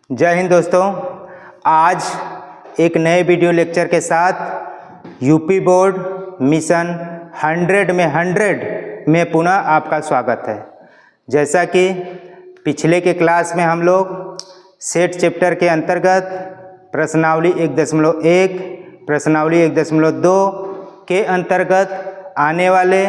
जय हिंद दोस्तों। आज एक नए वीडियो लेक्चर के साथ यूपी बोर्ड मिशन 100 में पुनः आपका स्वागत है। जैसा कि पिछले के क्लास में हम लोग सेट चैप्टर के अंतर्गत प्रश्नावली 1.1 प्रश्नावली 1.2 के अंतर्गत आने वाले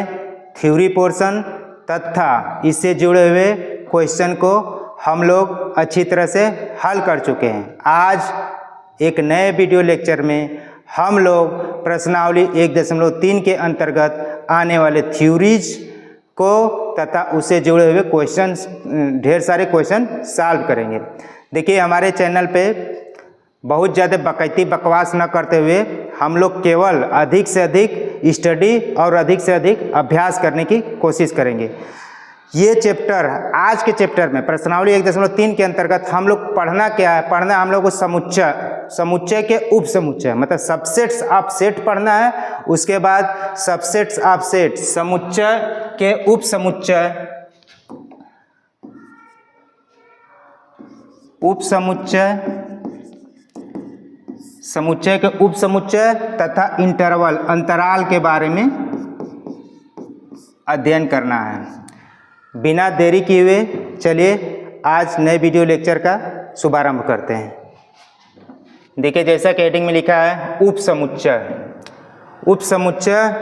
थ्योरी पोर्शन तथा इससे जुड़े हुए क्वेश्चन को हम लोग अच्छी तरह से हल कर चुके हैं। आज एक नए वीडियो लेक्चर में हम लोग प्रश्नावली 1.3 के अंतर्गत आने वाले थ्योरीज को तथा उससे जुड़े हुए क्वेश्चन, ढेर सारे क्वेश्चन सॉल्व करेंगे। देखिए, हमारे चैनल पे बहुत ज़्यादा बकैती बकवास न करते हुए हम लोग केवल अधिक से अधिक स्टडी और अधिक से अधिक अभ्यास करने की कोशिश करेंगे। ये चैप्टर, आज के चैप्टर में प्रश्नावली 1.3 के अंतर्गत हम लोग पढ़ना क्या है? पढ़ना हम लोग को समुच्चय के उप समुच्चय, मतलब सबसेट्स ऑफ सेट पढ़ना है। उसके बाद सबसेट्स ऑफ सेट, समुच्चय के उप समुच्चय, उप समुच्चय, समुच्चय के उप समुच्चय तथा इंटरवल, अंतराल के बारे में अध्ययन करना है। बिना देरी किए हुए चलिए आज नए वीडियो लेक्चर का शुभारंभ करते हैं। देखिए, जैसा कि हेडिंग में लिखा है उप समुच्चय। उप समुच्चय,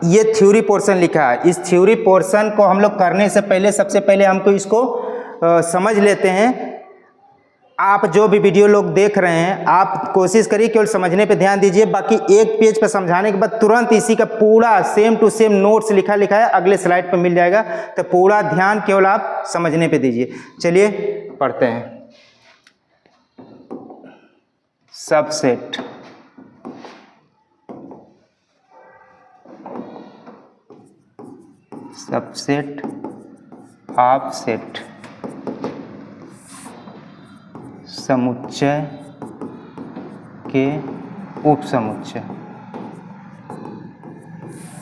ये थ्योरी पोर्शन लिखा है। इस थ्योरी पोर्शन को हम लोग करने से पहले सबसे पहले हमको इसको समझ लेते हैं। आप जो भी वीडियो लोग देख रहे हैं, आप कोशिश करिए केवल समझने पे ध्यान दीजिए। बाकी एक पेज पर समझाने के बाद तुरंत इसी का पूरा सेम टू सेम नोट्स लिखा है, अगले स्लाइड पर मिल जाएगा। तो पूरा ध्यान केवल आप समझने पे दीजिए। चलिए पढ़ते हैं। सबसेट, सबसेट ऑफ सेट, समुच्चय के उप समुच्चय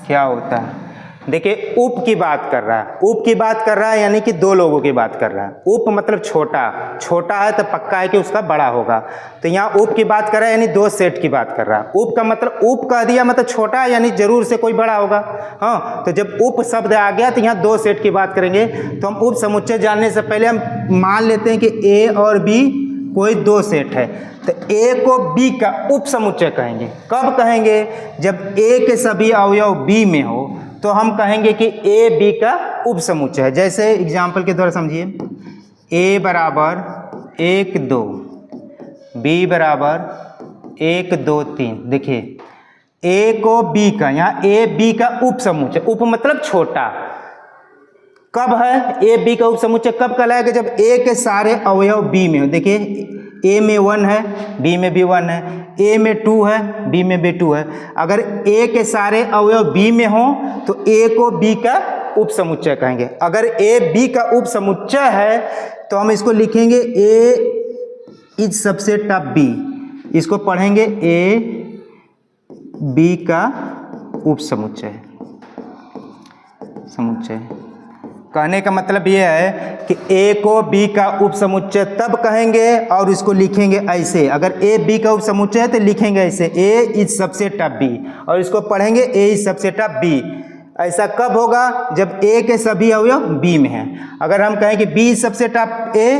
क्या होता है? देखिए, उप की बात कर रहा है। उप की बात कर रहा है यानी कि दो लोगों की बात कर रहा है। उप मतलब छोटा, छोटा है तो पक्का है कि उसका बड़ा होगा। तो यहाँ उप की बात कर रहा है यानी दो सेट की बात कर रहा है। उप का मतलब, उप कह दिया मतलब छोटा है यानी जरूर से कोई बड़ा होगा। हाँ, तो जब उप शब्द आ गया तो यहाँ दो सेट की बात करेंगे। तो हम उप समुच्चय जानने से पहले हम मान लेते हैं कि ए और बी कोई दो सेट है। तो ए को बी का उप समुच्चय कहेंगे। कब कहेंगे? जब ए के सभी अवयव बी में हो तो हम कहेंगे कि ए बी का उप समुच्चय है। जैसे एग्जाम्पल के द्वारा समझिए, ए बराबर 1 2, बी बराबर 1 2 3। देखिए, ए को बी का, यहाँ ए बी का उप समुच्चय, उप मतलब छोटा। कब है ए बी का उप समुच्चय? कब कहलाएगा? जब ए के सारे अवयव बी में हो। देखिए, ए में 1 है, बी में भी 1 है, ए में 2 है, बी में भी 2 है। अगर ए के सारे अवयव बी में हो तो ए को बी का उप समुच्चय कहेंगे। अगर ए बी का उप समुच्चय है तो हम इसको लिखेंगे ए इज सबसेट ऑफ बी। इसको पढ़ेंगे ए बी का उप समुच्चय। समुच्चय कहने का मतलब यह है कि ए को बी का उप समुच्चय तब कहेंगे और इसको लिखेंगे ऐसे। अगर ए बी का उप समुच्चय है तो लिखेंगे ऐसे, ए इज सबसेट ऑफ बी, और इसको पढ़ेंगे ए इज सबसेट ऑफ बी। ऐसा कब होगा? जब ए के सभी अवयव बी में हैं। अगर हम कहें कि बी इज सबसेट ऑफ ए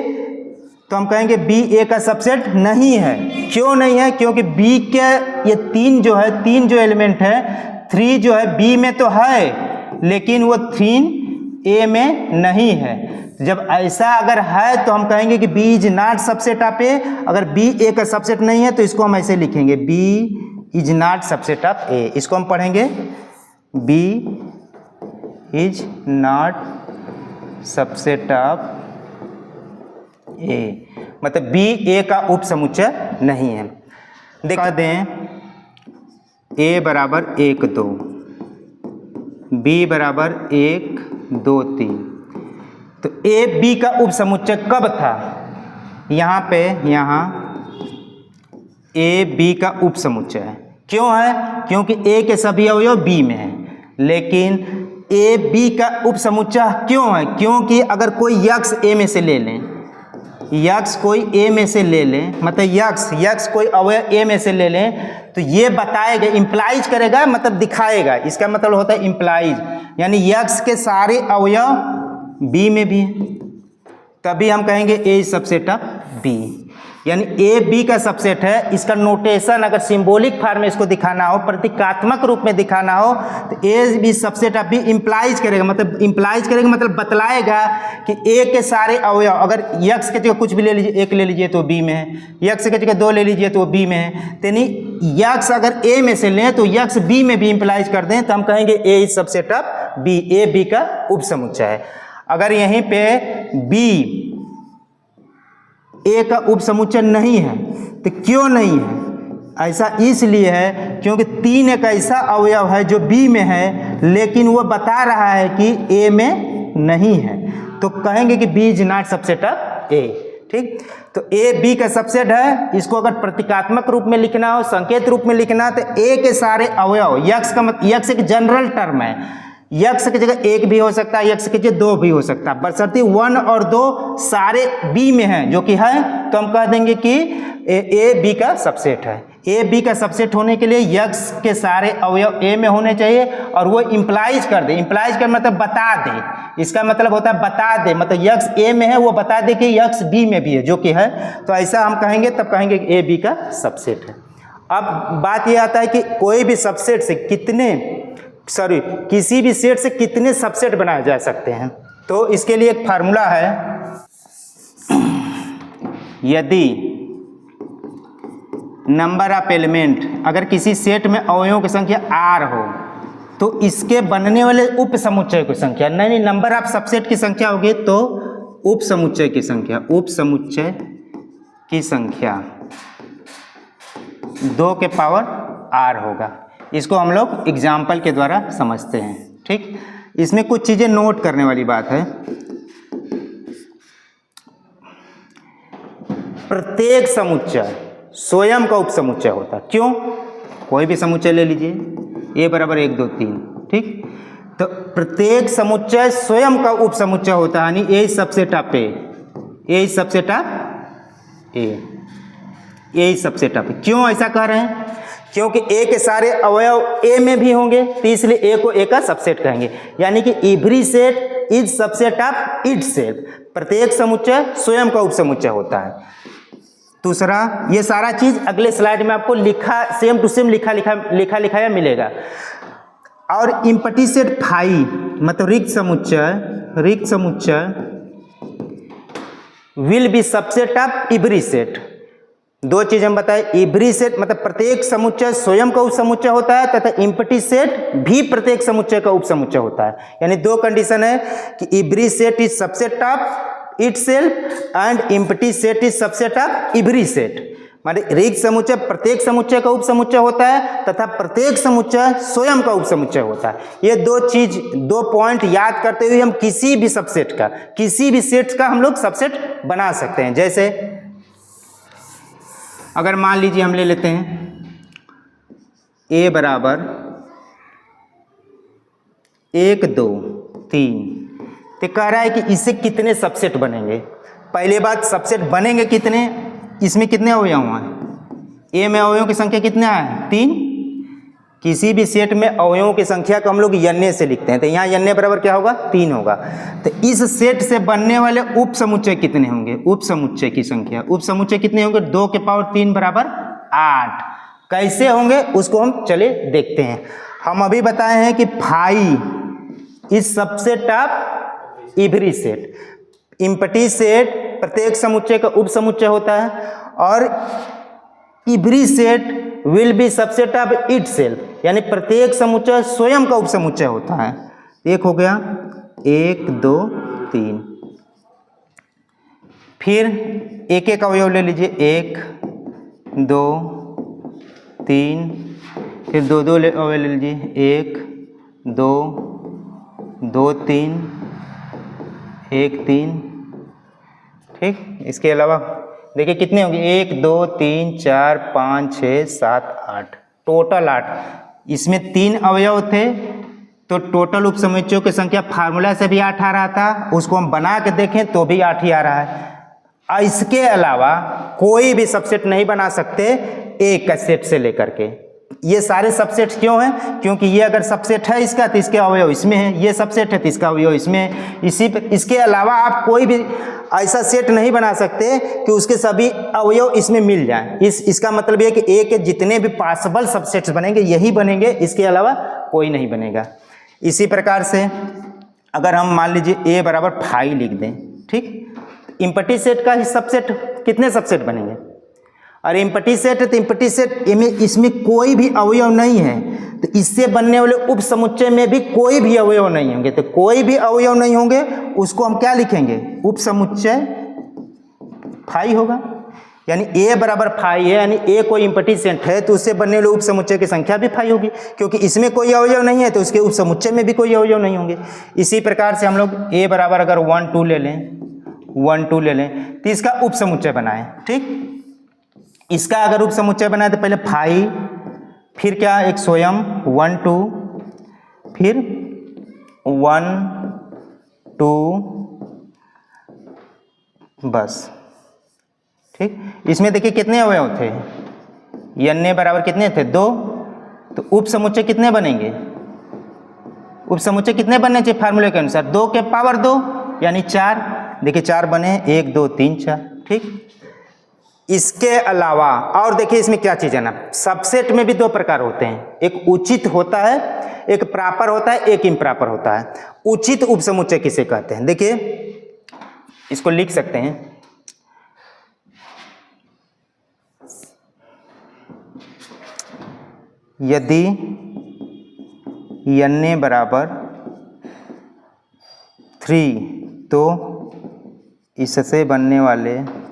तो हम कहेंगे बी ए का सबसेट नहीं है। क्यों नहीं है? क्योंकि बी के ये तीन जो एलिमेंट है, 3 जो है बी में तो है लेकिन वो 3 ए में नहीं है। जब ऐसा अगर है तो हम कहेंगे कि B is not subset of A. अगर बी ए का सबसेट नहीं है तो इसको हम ऐसे लिखेंगे, B is not subset of A. इसको हम पढ़ेंगे B is not subset of A, मतलब बी ए का उप समुच्चय नहीं है। दिखा दें, ए बराबर 1 2, बी बराबर 1 2 3। तो ए बी का उप समुच्चय कब था? यहाँ पे, यहाँ ए बी का उप समुच्चय है। क्यों है? क्योंकि ए के सभी अवयव बी में है। लेकिन ए बी का उप समुच्चय क्यों है? क्योंकि अगर कोई यक्ष ए में से ले लें, यक्स कोई ए में से ले लें, मतलब यक्स कोई अवयव ए में से ले लें, तो ये बताएगा, इम्प्लाइज करेगा, मतलब दिखाएगा। इसका मतलब होता है इम्प्लाइज, यानी यक्स के सारे अवयव बी में भी हैं, तभी हम कहेंगे A is subset of B. यानी ए बी का सबसेट है। इसका नोटेशन अगर सिंबॉलिक फॉर्म में इसको दिखाना हो, प्रतीकात्मक रूप में दिखाना हो, तो A B subset of B implies करेगा, मतलब बतलाएगा कि ए के सारे अवयव, अगर यक्स के जगह कुछ भी ले लीजिए, एक ले लीजिए तो बी में है, यक्स के जगह दो ले लीजिए तो बी में है, यानी यक्स अगर ए में से लें तो यक्स बी में भी इम्प्लाइज कर दें तो हम कहेंगे A is subset of B, A B का उपसमुच्चय है। अगर यहीं पे बी ए का उपसमुच्चय नहीं है तो क्यों नहीं है? ऐसा इसलिए है क्योंकि 3 एक ऐसा अवयव है जो बी में है, लेकिन वो बता रहा है कि ए में नहीं है, तो कहेंगे कि B is not subset of A. ठीक, तो ए बी का सबसेट है। इसको अगर प्रतीकात्मक रूप में लिखना हो, संकेत रूप में लिखना, तो ए के सारे अवयव, यक्स एक जनरल टर्म है, यक्स की जगह एक भी हो सकता है, यक्स की जगह दो भी हो सकता है, बशर्ते 1 और 2 सारे बी में हैं, जो कि है, तो हम कह देंगे कि ए बी का सबसेट है। ए बी का सबसेट होने के लिए यक्स के सारे अवयव ए में होने चाहिए, और वो इम्प्लाइज कर दे। इम्प्लाइज कर मतलब बता दे, इसका मतलब होता है बता दे, मतलब यक्स ए में है वो बता दे कि यक्स बी में भी है, जो कि है, तो ऐसा हम कहेंगे, तब कहेंगे कि ए बी का सबसेट है। अब बात ये आता है कि कोई भी सबसेट से किसी भी सेट से कितने सबसेट बनाए जा सकते हैं। तो इसके लिए एक फार्मूला है, यदि नंबर ऑफ एलिमेंट, अगर किसी सेट में अवयवों की संख्या r हो, तो इसके बनने वाले उप समुच्चय की संख्या, नहीं नंबर ऑफ सबसेट की संख्या होगी तो उप समुच्चय की संख्या 2 के पावर r होगा। इसको हम लोग एग्जाम्पल के द्वारा समझते हैं। ठीक, इसमें कुछ चीजें नोट करने वाली बात है। प्रत्येक समुच्चय स्वयं का उपसमुच्चय होता है। क्यों? कोई भी समुच्चय ले लीजिए, a बराबर 1 2 3, ठीक, तो प्रत्येक समुच्चय स्वयं का उपसमुच्चय होता है, यानी A subset of A subset of A subset of. क्यों ऐसा कह रहे हैं? क्योंकि ए के सारे अवयव ए में भी होंगे, तो इसलिए ए को ए का सबसेट कहेंगे, यानी कि every set is subset of itself. प्रत्येक समुच्चय स्वयं का उपसमुच्चय होता है। दूसरा, ये सारा चीज अगले स्लाइड में आपको लिखा सेम टू सेम लिखा मिलेगा। और इम्पटी सेट फाई मतलब रिक्त समुच्चय will be subset of every set. 2 चीज हम बताए, एवरी सेट मतलब प्रत्येक समुच्चय स्वयं का उपसमुच्चय होता है, तथा इम्पटी सेट भी प्रत्येक समुच्चय का उपसमुच्चय होता है। यानी 2 कंडीशन है कि every set is subset of itself and empty set is subset of every set. मतलब रिक्त समुच्चय प्रत्येक समुच्चय का उपसमुच्चय होता है, तथा प्रत्येक समुच्चय स्वयं का उपसमुच्चय होता है। ये 2 पॉइंट याद करते हुए हम किसी भी सेट का हम लोग सबसेट बना सकते हैं। जैसे अगर मान लीजिए हम ले लेते हैं a बराबर 1 2 3, तो कह रहा है कि इससे कितने सबसेट बनेंगे। पहले बात, सबसेट बनेंगे कितने, इसमें कितने अवयव हैं, ए में अवयवों की संख्या कितने है 3। किसी भी सेट में अवयवों की संख्या को हम लोग n से लिखते हैं, तो यहाँ n बराबर क्या होगा 3 होगा। तो इस सेट से बनने वाले उप समुच्चय कितने होंगे, उप समुच्चय की संख्या, उप समुच्चय कितने होंगे 2 के पावर 3 बराबर 8। कैसे होंगे उसको हम चले देखते हैं। हम अभी बताए हैं कि phi is subset of every set. Empty set प्रत्येक समुच्चय का उप समुच्चय होता है, और every set will be subset of itself, यानी प्रत्येक समुच्चय स्वयं का उपसमुच्चय होता है। एक हो गया 1 2 3। फिर एक एक अवयव ले लीजिए, 1 2 3, फिर 2 2 अवयव ले लीजिए, 1 2 2 3 1 3, ठीक। इसके अलावा देखिए कितने होंगे, 1 2 3 4 5 6 7 8, टोटल 8। इसमें 3 अवयव थे, तो टोटल उपसमुच्चयों की संख्या फार्मूला से भी 8 आ रहा था, उसको हम बना के देखें तो भी 8 ही आ रहा है। इसके अलावा कोई भी सबसेट नहीं बना सकते एक का सेट से लेकर के। ये सारे सबसेट क्यों हैं? क्योंकि ये अगर सबसेट है इसका तो इसके अवयव इसमें है, ये सबसेट है तो इसका अवयव इसमें है। इसके अलावा आप कोई भी ऐसा सेट नहीं बना सकते कि उसके सभी अवयव इसमें मिल जाएं। इसका मतलब ये कि ए के जितने भी पॉसिबल सबसेट्स बनेंगे यही बनेंगे, इसके अलावा कोई नहीं बनेगा। इसी प्रकार से अगर हम मान लीजिए a बराबर 5 लिख दें, ठीक, इम्पटी सेट का ही सबसेट कितने सबसेट बनेंगे? और इम्पटी सेट है तो इम्पटी सेट इसमें कोई भी अवयव नहीं है, तो इससे बनने वाले उप समुच्चय में भी कोई भी अवयव नहीं होंगे। तो कोई भी अवयव नहीं होंगे उसको हम क्या लिखेंगे? उप समुच्चय 5 होगा। यानी a बराबर 5 है, यानी a कोई इम्पटी सेट है तो उससे बनने वाले उप समुच्चय की संख्या भी 5 होगी, क्योंकि इसमें कोई अवयव नहीं है तो उसके उप समुच्चय में भी कोई अवयव नहीं होंगे। इसी प्रकार से हम लोग a बराबर अगर 1 2 ले लें, 1 2 ले लें तो इसका उप समुच्चय बनाएं, ठीक। इसका अगर उप समुच्चय बनाए तो पहले 5, फिर क्या एक स्वयं 1 2, फिर 1 2, बस, ठीक। इसमें देखिए कितने अवयव थे? n बराबर कितने थे? 2। तो उप समुच्चय कितने बनेंगे? उप समुच्चय कितने बनने चाहिए फार्मूले के अनुसार? 2 के पावर 2 यानी 4। देखिए 4 बने, 1 2 3 4, ठीक। इसके अलावा और देखिए इसमें क्या चीज़ है ना, सबसेट में भी 2 प्रकार होते हैं, एक उचित होता है, एक प्रॉपर होता है, एक इम्प्रॉपर होता है। उचित उप समुच्चय किसे कहते हैं? देखिए इसको लिख सकते हैं, यदि n बराबर 3 तो इससे बनने वाले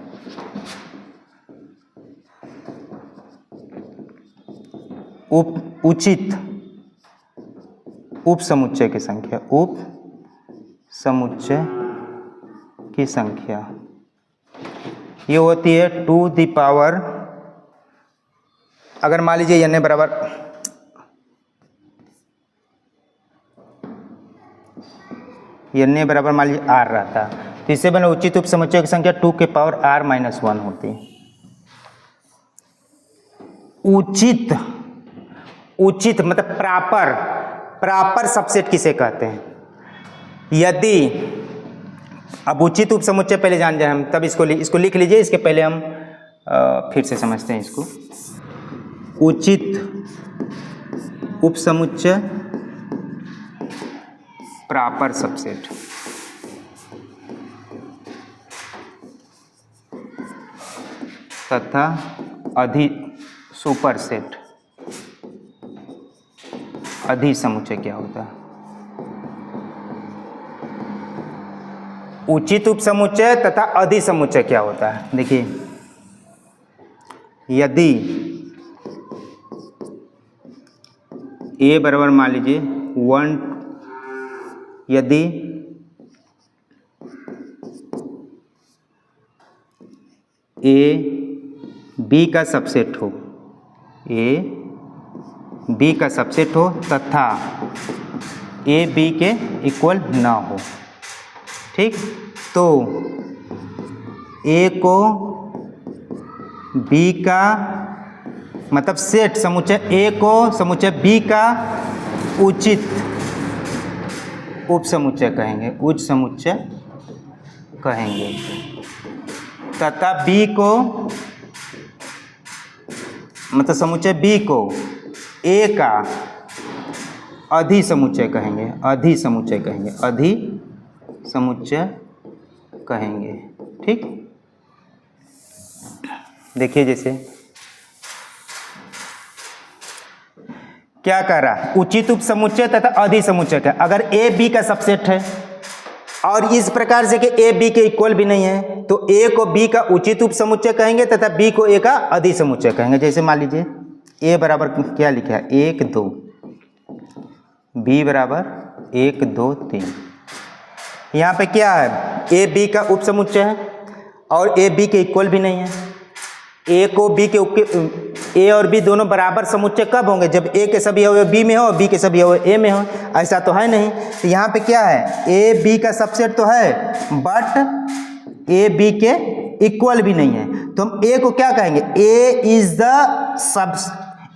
उचित उप समुच्चय की संख्या, उप समुच्चय की संख्या ये होती है 2 दी पावर, अगर मान लीजिए n बराबर मान लीजिए r रहता तो इससे बने उचित उप समुच्चय की संख्या 2 के पावर r-1 होती। उचित मतलब प्रॉपर सबसेट किसे कहते हैं? यदि अब उचित उप समुच्चय पहले जान जाए हम, तब इसको लिख लीजिए। इसके पहले हम फिर से समझते हैं इसको। उचित उप समुच्चय प्रॉपर सबसेट, तथा सुपरसेट। अधि समुच्चय क्या होता है? उचित उप समुच्चय तथा अधि समुच्चय क्या होता है? देखिए यदि a बराबर मान लीजिए 1, यदि a b का सबसेट हो, a b का सबसेट हो तथा a b के इक्वल ना हो, ठीक, तो a को b का मतलब सेट समुच्चय a को समुच्चय b का उचित उप समुच्चय कहेंगे, उच्च समुच्चय कहेंगे, तथा b को मतलब समुच्चय b को a का अधि समुच्चय कहेंगे, अधि समुच्चय कहेंगे, अधि समुच्चय कहेंगे, ठीक। देखिए जैसे क्या कह रहा है, उचित उप समुच्चय तथा अधि समुच्चय का, अगर a b का सबसेट है और इस प्रकार से कि a b के इक्वल भी नहीं है तो a को b का उचित उप समुच्चय कहेंगे तथा b को a का अधि समुच्चय कहेंगे। जैसे मान लीजिए a बराबर क्या लिखा है 1 2, b बराबर 1 2 3, यहाँ पे क्या है a b का उप समुच्चय है और a b के इक्वल भी नहीं है। a को b के a और b दोनों बराबर समुच्चय कब होंगे? जब a के सभी अवयव b में हो और b के सभी अवयव a में हो। ऐसा तो है नहीं, तो यहाँ पे क्या है a b का सबसेट तो है बट a b के इक्वल भी नहीं है, तो हम ए को क्या कहेंगे, A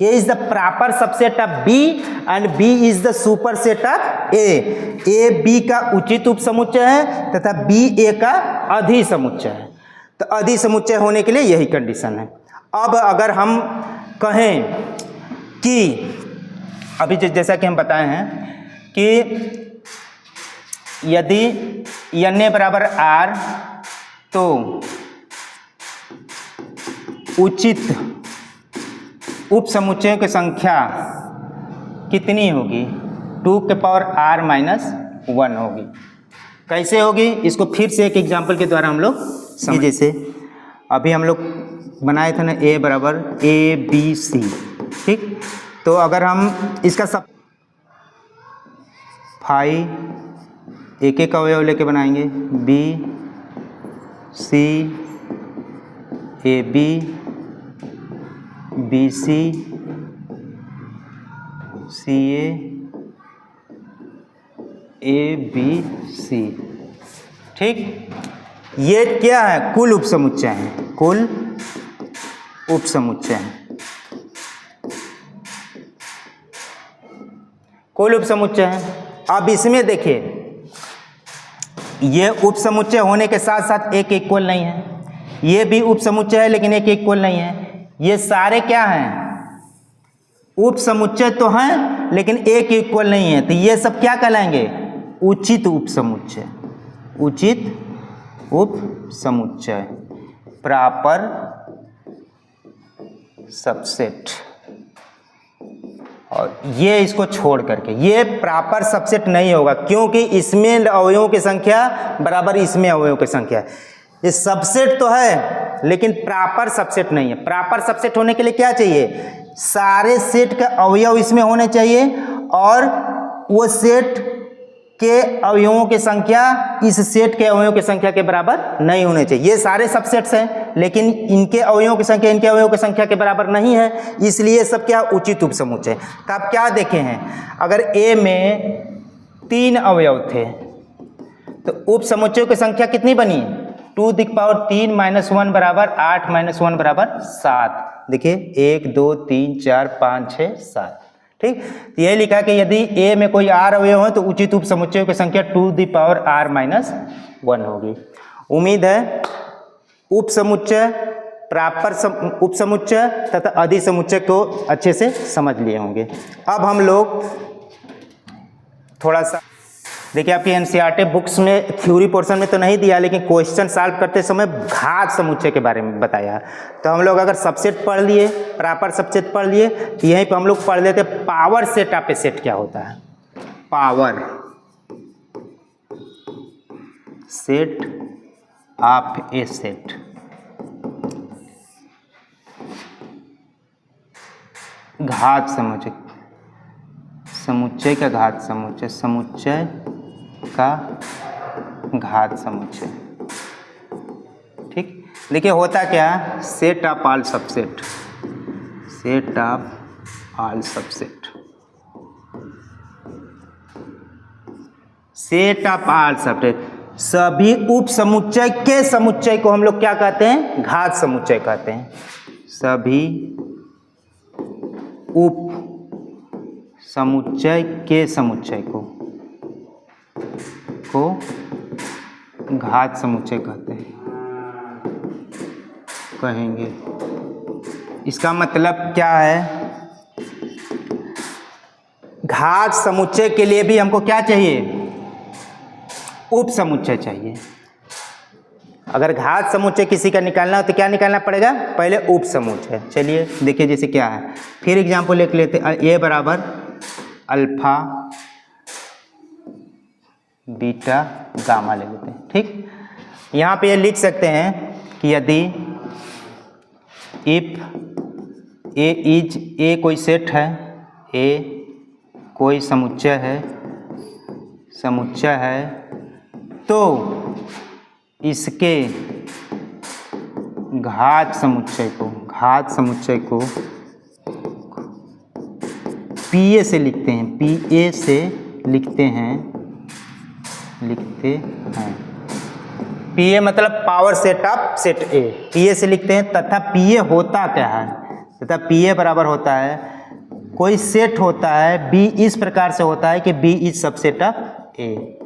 is the proper subset of B and B is the superset of A B का उचित उपसमुच्चय है तथा बी ए का अधि समुच्चय है। तो अधि समुच्चय होने के लिए यही कंडीशन है। अब अगर हम कहें कि अभी जैसा कि हम बताए हैं कि यदि n बराबर r तो उचित उपसमुच्चयों की संख्या कितनी होगी, 2 के पावर r माइनस 1 होगी। कैसे होगी इसको फिर से एक एग्जाम्पल के द्वारा हम लोग समझ। जैसे अभी हम लोग बनाए थे ना a बराबर a b c, ठीक। तो अगर हम इसका सब फाइव एक एक अवयव लेके बनाएंगे, b c a b b c c a b c, ठीक। ये क्या है, कुल उपसमुच्चय है, कुल उपसमुच्चय है, कुल उपसमुच्चय है। अब इसमें देखिए ये उपसमुच्चय होने के साथ साथ एक इक्वल नहीं है, ये भी उपसमुच्चय है लेकिन एक इक्वल नहीं है। ये सारे क्या हैं, उपसमुच्चय तो हैं लेकिन एक इक्वल नहीं है, तो ये सब क्या कहलाएंगे, उचित उपसमुच्चय, उचित उपसमुच्चय, प्रॉपर सबसेट। और ये इसको छोड़ करके ये प्रॉपर सबसेट नहीं होगा, क्योंकि इसमें अवयवों की संख्या बराबर इसमें अवयवों की संख्या है। ये सबसेट तो है लेकिन प्रॉपर सबसेट नहीं है। प्रॉपर सबसेट होने के लिए क्या चाहिए, सारे सेट के अवयव इसमें होने चाहिए और वो सेट के अवयवों की संख्या इस सेट के अवयवों की संख्या के बराबर नहीं होने चाहिए। ये सारे सबसेट्स हैं लेकिन इनके अवयवों की संख्या इनके अवयवों की संख्या के बराबर नहीं है, इसलिए सब क्या उचित उपसमुच्चय। तो आप क्या देखे हैं, अगर ए में 3 अवयव थे तो उपसमुच्चयों की संख्या कितनी बनी, 2 की पावर 3 माइनस 1 बराबर 8 माइनस 1 बराबर 7। देखिए 1 2 3 4 5 6 7, ठीक। तो यही लिखा कि यदि ए में कोई r अवयव हो तो उचित उपसमुच्चयों की संख्या 2 की पावर r माइनस 1 होगी। उम्मीद है उपसमुच्चय, प्रॉपर उपसमुच्चय तथा अधि समुच्चय को अच्छे से समझ लिए होंगे। अब हम लोग थोड़ा सा देखिए, आपके एनसीईआरटी बुक्स में थ्योरी पोर्शन में तो नहीं दिया लेकिन क्वेश्चन सॉल्व करते समय घात समुच्चय के बारे में बताया। तो हम लोग अगर सबसेट पढ़ लिए, प्रॉपर सबसेट पढ़ लिए, तो यहीं पे हम लोग पढ़ लेते power set of A set क्या होता है। Power set of A set, घात समुच्चय, समुच्चय का घात समुच्चय, समुच्चय का घात समुच्चय, ठीक। देखिए होता क्या, set of all subset, set of all subset, set of all subset, सभी उप समुच्चय के समुच्चय को हम लोग क्या कहते हैं, घात समुच्चय कहते हैं। सभी उप समुच्चय के समुच्चय को घात समुच्चय कहते हैं, कहेंगे। इसका मतलब क्या है, घात समुच्चय के लिए भी हमको क्या चाहिए, उप समुच्चय चाहिए। अगर घात समुच्चय किसी का निकालना हो तो क्या निकालना पड़ेगा, पहले उप समुच्चय। चलिए देखिए जैसे क्या है, फिर एग्जाम्पल लिख लेते हैं। ए बराबर अल्फा बीटा गामा ले लेते हैं, ठीक। यहाँ पे ये लिख सकते हैं कि यदि इफ ए इज, ए कोई सेट है, ए कोई समुच्चय है तो इसके घात समुच्चय को पीए से लिखते हैं, पीए से लिखते हैं पी ए मतलब power set of set A, P A से लिखते हैं। तथा पी ए होता क्या है, तथा पी ए बराबर होता है, कोई सेट होता है बी इस प्रकार से होता है कि B is subset of A.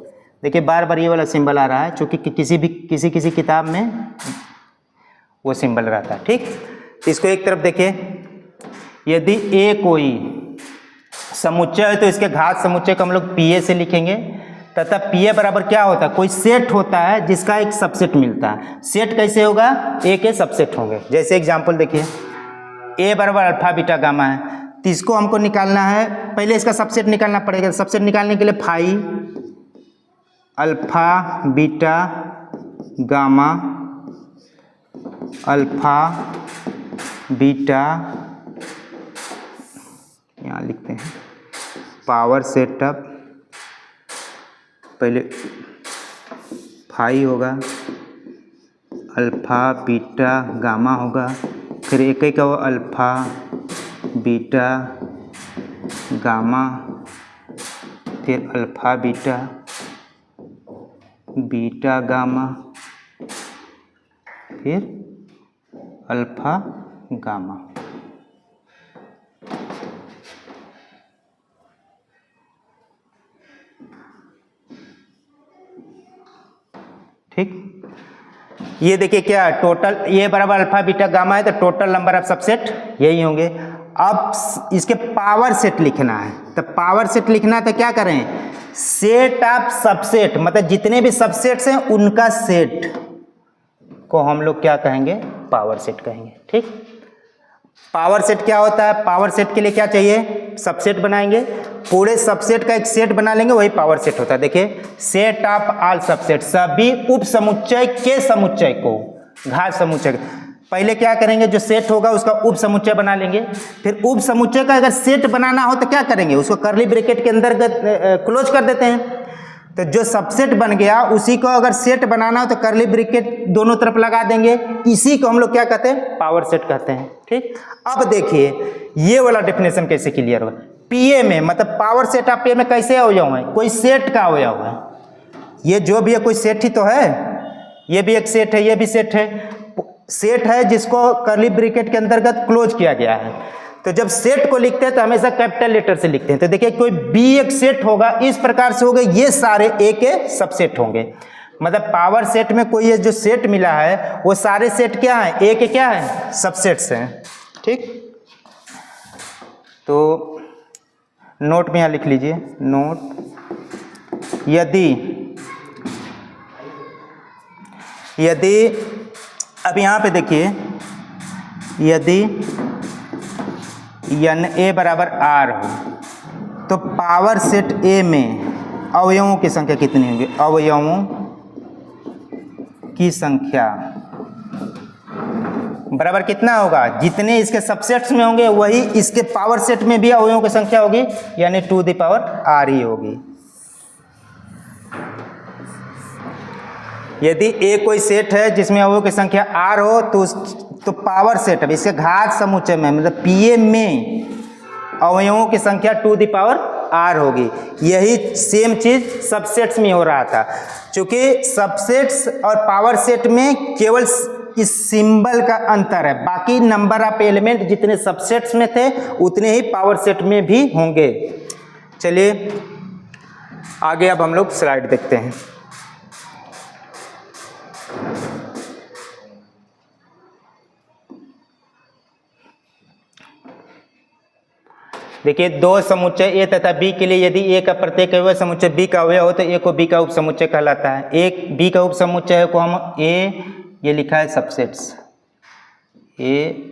देखिए बार बार ये वाला सिंबल आ रहा है, चूँकि किसी किताब में वो सिंबल रहता है। ठीक, इसको एक तरफ देखिए, यदि ए कोई समुच्चय है तो इसके घात समुच्चय को हम लोग पी ए से लिखेंगे। तथा पी ए बराबर क्या होता है, कोई सेट होता है जिसका एक सबसेट मिलता है। सेट कैसे होगा, ए के सबसेट होंगे। जैसे एग्जांपल देखिए, ए बराबर अल्फा बीटा गामा है, तो इसको हमको निकालना है, पहले इसका सबसेट निकालना पड़ेगा। सबसेट निकालने के लिए phi alpha beta gamma alpha beta, यहाँ लिखते हैं पावर सेटअप, पहले फाई होगा, अल्फा बीटा गामा होगा, फिर एक ही का वो अल्फा बीटा गामा, फिर अल्फा बीटा बीटा गामा, फिर अल्फा गामा। ठीक, ये देखिए क्या टोटल, ये बराबर अल्फा बीटा गामा है, तो टोटल नंबर ऑफ सबसेट यही होंगे। अब इसके पावर सेट लिखना है, तो पावर सेट लिखना है तो क्या करें, सेट ऑफ सबसेट, मतलब जितने भी सबसेट्स हैं उनका सेट को हम लोग क्या कहेंगे, पावर सेट कहेंगे। ठीक, पावर सेट क्या होता है, पावर सेट के लिए क्या चाहिए, सबसेट बनाएंगे, पूरे सबसेट का एक सेट बना लेंगे, वही पावर सेट होता है। देखिए सेट ऑफ ऑल सबसेट, सभी उप समुच्चय के समुच्चय को, घात समुच्चय, पहले क्या करेंगे, जो सेट होगा उसका उप समुच्चय बना लेंगे। फिर उप समुच्चय का अगर सेट बनाना हो तो क्या करेंगे, उसको कर्ली ब्रैकेट के अंदर क्लोज कर देते हैं। तो जो सबसेट बन गया उसी को अगर सेट बनाना हो तो कर्ली ब्रैकेट दोनों तरफ लगा देंगे, इसी को हम लोग क्या कहते हैं, पावर सेट कहते हैं। ठीक, अब देखिए ये वाला डेफिनेशन कैसे क्लियर होगा। पीए में मतलब पावर सेट ऑफ पीए में कैसे अवयव है, कोई सेट का अवयव है, ये जो भी है कोई सेट ही तो है, ये भी एक सेट है, ये भी सेट है, सेट है जिसको कर्ली ब्रैकेट के अंतर्गत क्लोज किया गया है। तो जब सेट को लिखते हैं तो हमेशा कैपिटल लेटर से लिखते हैं। तो देखिए कोई बी एक सेट होगा, इस प्रकार से होगा, ये सारे ए के सबसेट होंगे। मतलब पावर सेट में कोई ये जो सेट मिला है वो सारे सेट क्या है, ए के क्या है, सबसेट्स हैं। ठीक, तो नोट में यहाँ लिख लीजिए, नोट, यदि अब यहाँ पे देखिए, यदि एन ए बराबर आर हो तो पावर सेट ए में अवयवों की संख्या कितनी होगी, अवयवों की संख्या बराबर कितना होगा, जितने इसके सबसेट्स में होंगे वही इसके पावर सेट में भी अवयवों की संख्या होगी, यानी टू द पावर आर ही होगी। यदि ए कोई सेट है जिसमें अवयवों की संख्या आर हो तो पावर सेट है, इसके घात समुच्चय में मतलब पीए में अवयवों की संख्या टू द पावर आर होगी। यही सेम चीज सबसेट्स में हो रहा था, क्योंकि सबसेट्स और पावर सेट में केवल इस सिंबल का अंतर है, बाकी नंबर ऑफ एलिमेंट जितने सबसेट्स में थे उतने ही पावर सेट में भी होंगे। चलिए आगे अब हम लोग स्लाइड देखते हैं। देखिए दो समुच्चय ए तथा बी के लिए यदि ए का प्रत्येक अवयव समुच्चय बी का अवयव हो तो ए को बी का उपसमुच्चय कहलाता है। एक बी का उपसमुच्चय को हम ए, ये लिखा है subsets, A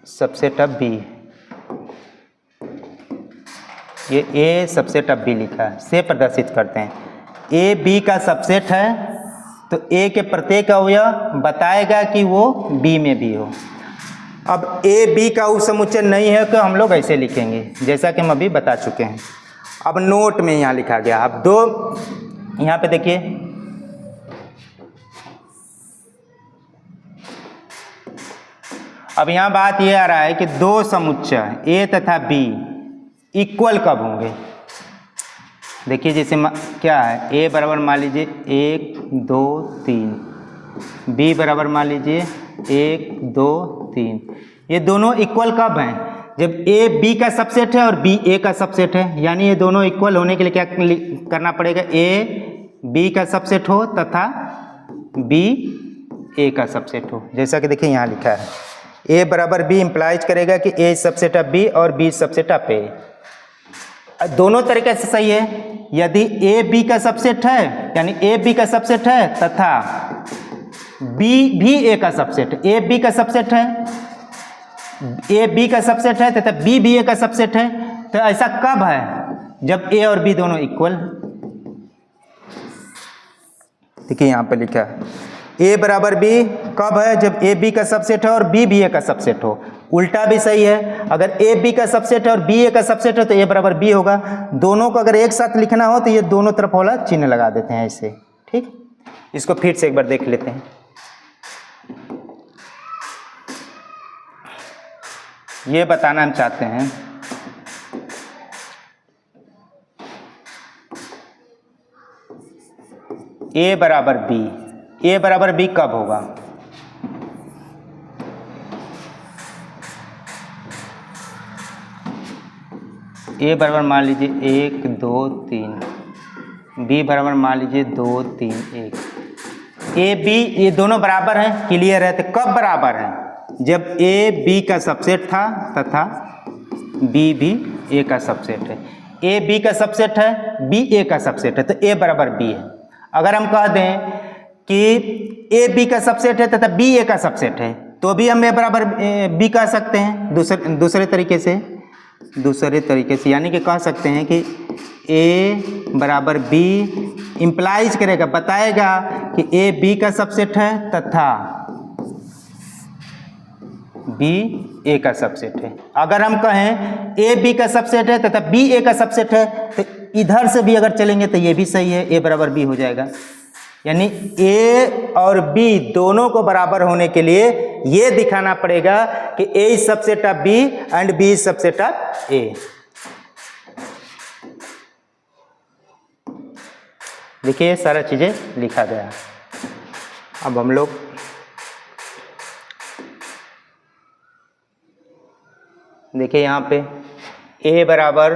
subset of B, ये ए सबसेट ऑफ बी लिखा है, से प्रदर्शित करते हैं। ए बी का सबसेट है तो ए के प्रत्येक अवयव बताएगा कि वो बी में भी हो। अब ए बी का उपसमुच्चय नहीं है तो हम लोग ऐसे लिखेंगे जैसा कि हम अभी बता चुके हैं। अब नोट में यहाँ लिखा गया, अब दो, यहाँ पे देखिए अब यहाँ बात ये आ रहा है कि दो समुच्चय ए तथा बी इक्वल कब होंगे? देखिए जैसे क्या है, ए बराबर मान लीजिए 1 2 3, बी बराबर मान लीजिए 1 2 3। ये दोनों इक्वल कब हैं? जब ए बी का सबसेट है और बी ए का सबसेट है। यानी ये दोनों इक्वल होने के लिए क्या करना पड़ेगा? ए बी का सबसेट हो तथा बी ए का सबसेट हो। जैसा कि देखिए यहाँ लिखा है, ए बराबर बी इंप्लाइज करेगा कि ए सबसेट ऑफ बी और बी सबसेट ऑफ ए। दोनों तरीके से सही है। यदि ए बी का सबसेट है, यानी ए बी का सबसेट है तथा बी भी ए का सबसेट है, ए बी का सबसेट है, ए बी का सबसेट है तथा बी भी ए का सबसेट है, तो ऐसा कब है? जब ए और बी दोनों इक्वल। देखिए यहाँ पे लिखा है, ए बराबर बी कब है? जब ए बी का सबसेट है और बी बी ए का सबसेट हो। उल्टा भी सही है, अगर ए बी का सबसेट है और बी ए का सबसेट है तो ए बराबर बी होगा। दोनों को अगर एक साथ लिखना हो तो ये दोनों तरफ वाला चिन्ह लगा देते हैं ऐसे। ठीक, इसको फिर से एक बार देख लेते हैं। ये बताना हम चाहते हैं ए बराबर बी, ए बराबर बी कब होगा? ए बराबर मान लीजिए 1 2 3, बी बराबर मान लीजिए 2 3 1। ए बी ये दोनों बराबर हैं, क्लियर है। तो कब बराबर हैं? जब ए बी का सबसेट था तथा बी भी ए का सबसेट है। ए बी का सबसेट है, बी ए का सबसेट है, तो ए बराबर बी है। अगर हम कह दें कि ए बी का सबसेट है तथा बी ए का सबसेट है, तो भी हम ए बराबर बी कह सकते हैं दूसरे तरीके से। यानी कि कह सकते हैं कि ए बराबर बी इंप्लाइज करेगा, बताएगा कि ए बी का सबसेट है तथा बी ए का सबसेट है। अगर हम कहें ए बी का सबसेट है तथा बी ए का सबसेट है, तो इधर से भी अगर चलेंगे तो ये भी सही है, ए बराबर बी हो जाएगा। यानी ए और बी दोनों को बराबर होने के लिए ये दिखाना पड़ेगा कि A is subset of B and B is subset of A. देखिए सारा चीजें लिखा गया। अब हम लोग देखिए यहाँ पे ए बराबर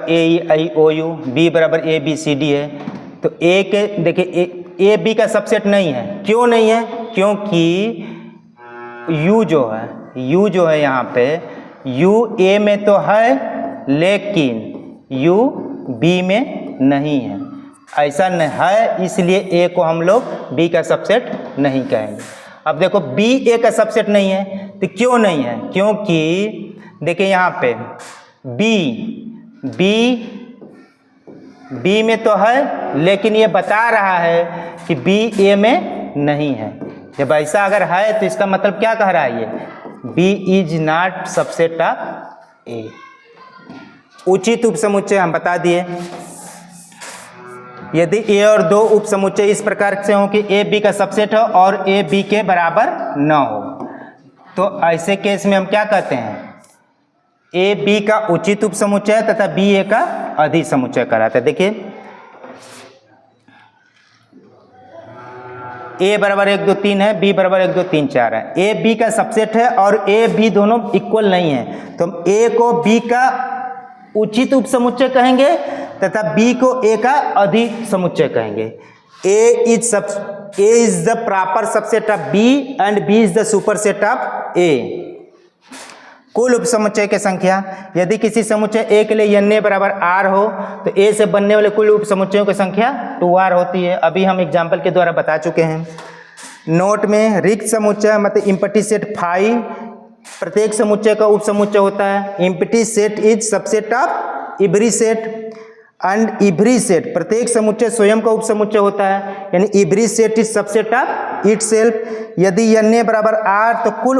ए आई ओ यू, बी बराबर ए बी सी डी है। तो ए के देखिए ए बी का सबसेट नहीं है। क्यों नहीं है? क्योंकि यू जो है यहाँ पे यू ए में तो है लेकिन यू बी में नहीं है। ऐसा नहीं है, इसलिए ए को हम लोग बी का सबसेट नहीं कहेंगे। अब देखो बी ए का सबसेट नहीं है, तो क्यों नहीं है? क्योंकि देखिए यहाँ पे बी में तो है लेकिन ये बता रहा है कि बी ए में नहीं है। जब ऐसा अगर है तो इसका मतलब क्या कह रहा है? ये B is not subset of A. उचित उपसमुच्चय हम बता दिए। यदि ए और दो उपसमुच्चय इस प्रकार से हो कि ए बी का सबसेट हो और ए बी के बराबर न हो, तो ऐसे केस में हम क्या कहते हैं? ए बी का उचित उपसमुच्चय तथा बी ए का अधिसमुच्चय कहलाता है। देखिए ए बराबर 1 2 3 है, बी बराबर 1 2 3 4 है। ए बी का सबसेट है और ए बी दोनों इक्वल नहीं है, तो हम ए को बी का उचित उपसमुच्चय कहेंगे तथा बी को ए का अधिसमुच्चय कहेंगे। A is the proper subset of B and B is the superset of A. कुल उपसमुच्चय की संख्या, यदि किसी समुच्चय ए के लिए n बराबर r हो तो ए से बनने वाले कुल उपसमुच्चयों की संख्या 2r होती है। अभी हम एग्जाम्पल के द्वारा बता चुके हैं। नोट में रिक्त समुच्चय मतलब इम्पटी सेट फाई प्रत्येक समुच्चय का उपसमुच्चय होता है। Empty set is subset of every set and every set प्रत्येक समुच्चय स्वयं का उपसमुच्चय होता है, यानी every set is subset of itself. यदि n बराबर r तो कुल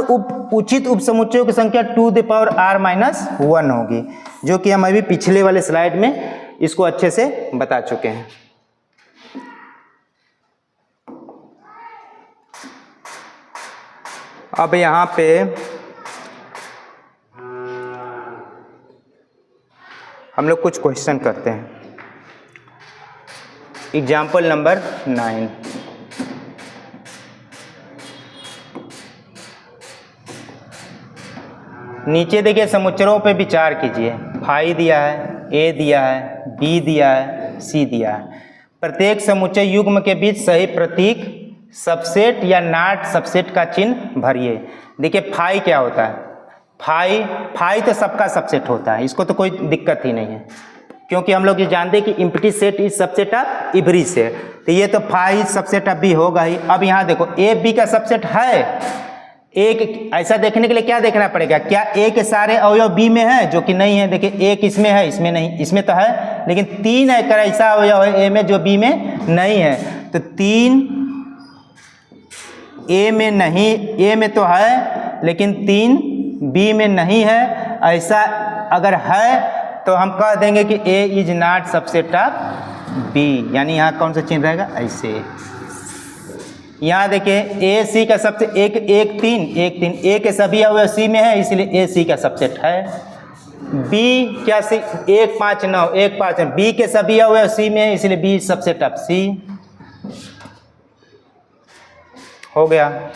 उचित उपसमुच्चयों की संख्या 2 द पावर r माइनस 1 होगी, जो कि हम अभी पिछले वाले स्लाइड में इसको अच्छे से बता चुके हैं। अब यहाँ पे हम लोग कुछ क्वेश्चन करते हैं। Example number 9। नीचे देखिए समुच्चरों पे विचार कीजिए। फाई दिया है, ए दिया है, बी दिया है, सी दिया है। प्रत्येक समुच्चय युग्म के बीच सही प्रतीक सबसेट या नॉट सबसेट का चिन्ह भरिए। देखिए फाई क्या होता है? फाई तो सबका सबसेट होता है, इसको तो कोई दिक्कत ही नहीं है, क्योंकि हम लोग ये जानते हैं कि empty set is subset of every set. तो ये तो फाई सबसेट ऑफ बी होगा ही। अब यहाँ देखो ए बी का सबसेट है। एक ऐसा देखने के लिए क्या देखना पड़ेगा? क्या ए के सारे अवयव बी में है? जो कि नहीं है। देखिए एक इसमें है, इसमें नहीं, इसमें तो है, लेकिन 3 ऐसा अवयव है ए में जो बी में नहीं है। तो 3 ए में नहीं, ए में तो है लेकिन 3 बी में नहीं है। ऐसा अगर है तो हम कह देंगे कि A is not subset of B, यानी यहाँ कौन सा चिन्ह रहेगा? ऐसे। यहाँ देखिए ए सी का सबसे एक 3 ए के सभी अवयव सी में है, इसलिए ए सी का सबसेट है। बी क्या सी 1 5 9 1 5 बी के सभी अवयव सी में है, इसलिए बी सबसेट ऑफ सी हो गया।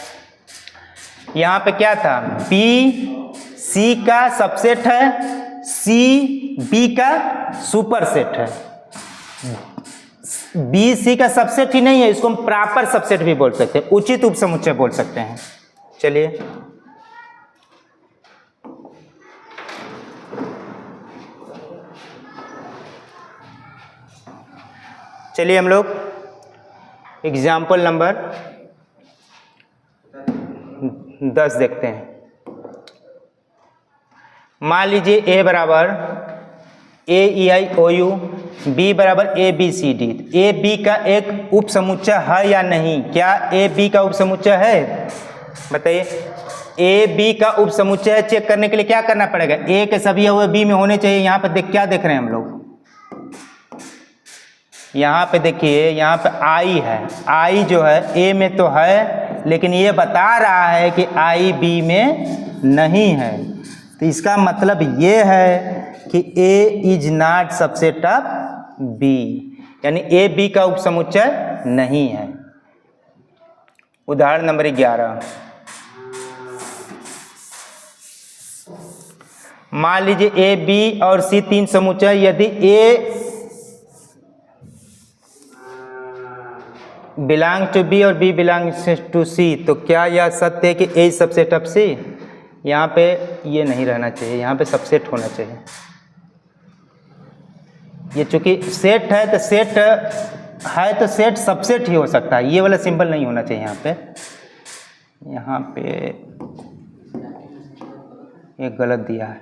यहाँ पे क्या था? बी सी का सबसेट है, सी बी का सुपरसेट है। बी सी का सबसेट ही नहीं है, इसको हम प्रॉपर सबसेट भी बोल सकते हैं, उचित उपसमुच्चय बोल सकते हैं। चलिए हम लोग एग्जाम्पल नंबर 10 देखते हैं। मान लीजिए ए बराबर ए ई आई ओ यू, बी बराबर A B C D. A B का एक उपसमुच्चय है या नहीं? क्या ए बी का उपसमुच्चय है? बताइए। ए बी का उपसमुच्चय चेक करने के लिए क्या करना पड़ेगा? ए के सभी अवयव बी में होने चाहिए। यहाँ पे क्या देख रहे हैं हम लोग? यहाँ पे देखिए, यहाँ पे आई है। आई जो है ए में तो है, लेकिन ये बता रहा है कि आई बी में नहीं है। तो इसका मतलब ये है कि A is not subset of B, यानी ए बी का उपसमुच्चय नहीं है। उदाहरण नंबर 11। मान लीजिए ए बी और सी 3 समुच्चय। यदि ए बिलोंग टू बी और बी बिलोंग्स टू सी, तो क्या यह सत्य है कि ए सबसेट ऑफ सी? यहाँ पे ये नहीं रहना चाहिए, यहाँ पे सबसेट होना चाहिए। ये चूंकि सेट है तो सेट है तो सेट सबसेट ही हो सकता है, ये वाला सिंबल नहीं होना चाहिए यहाँ पे। यहाँ पे एक गलत दिया है,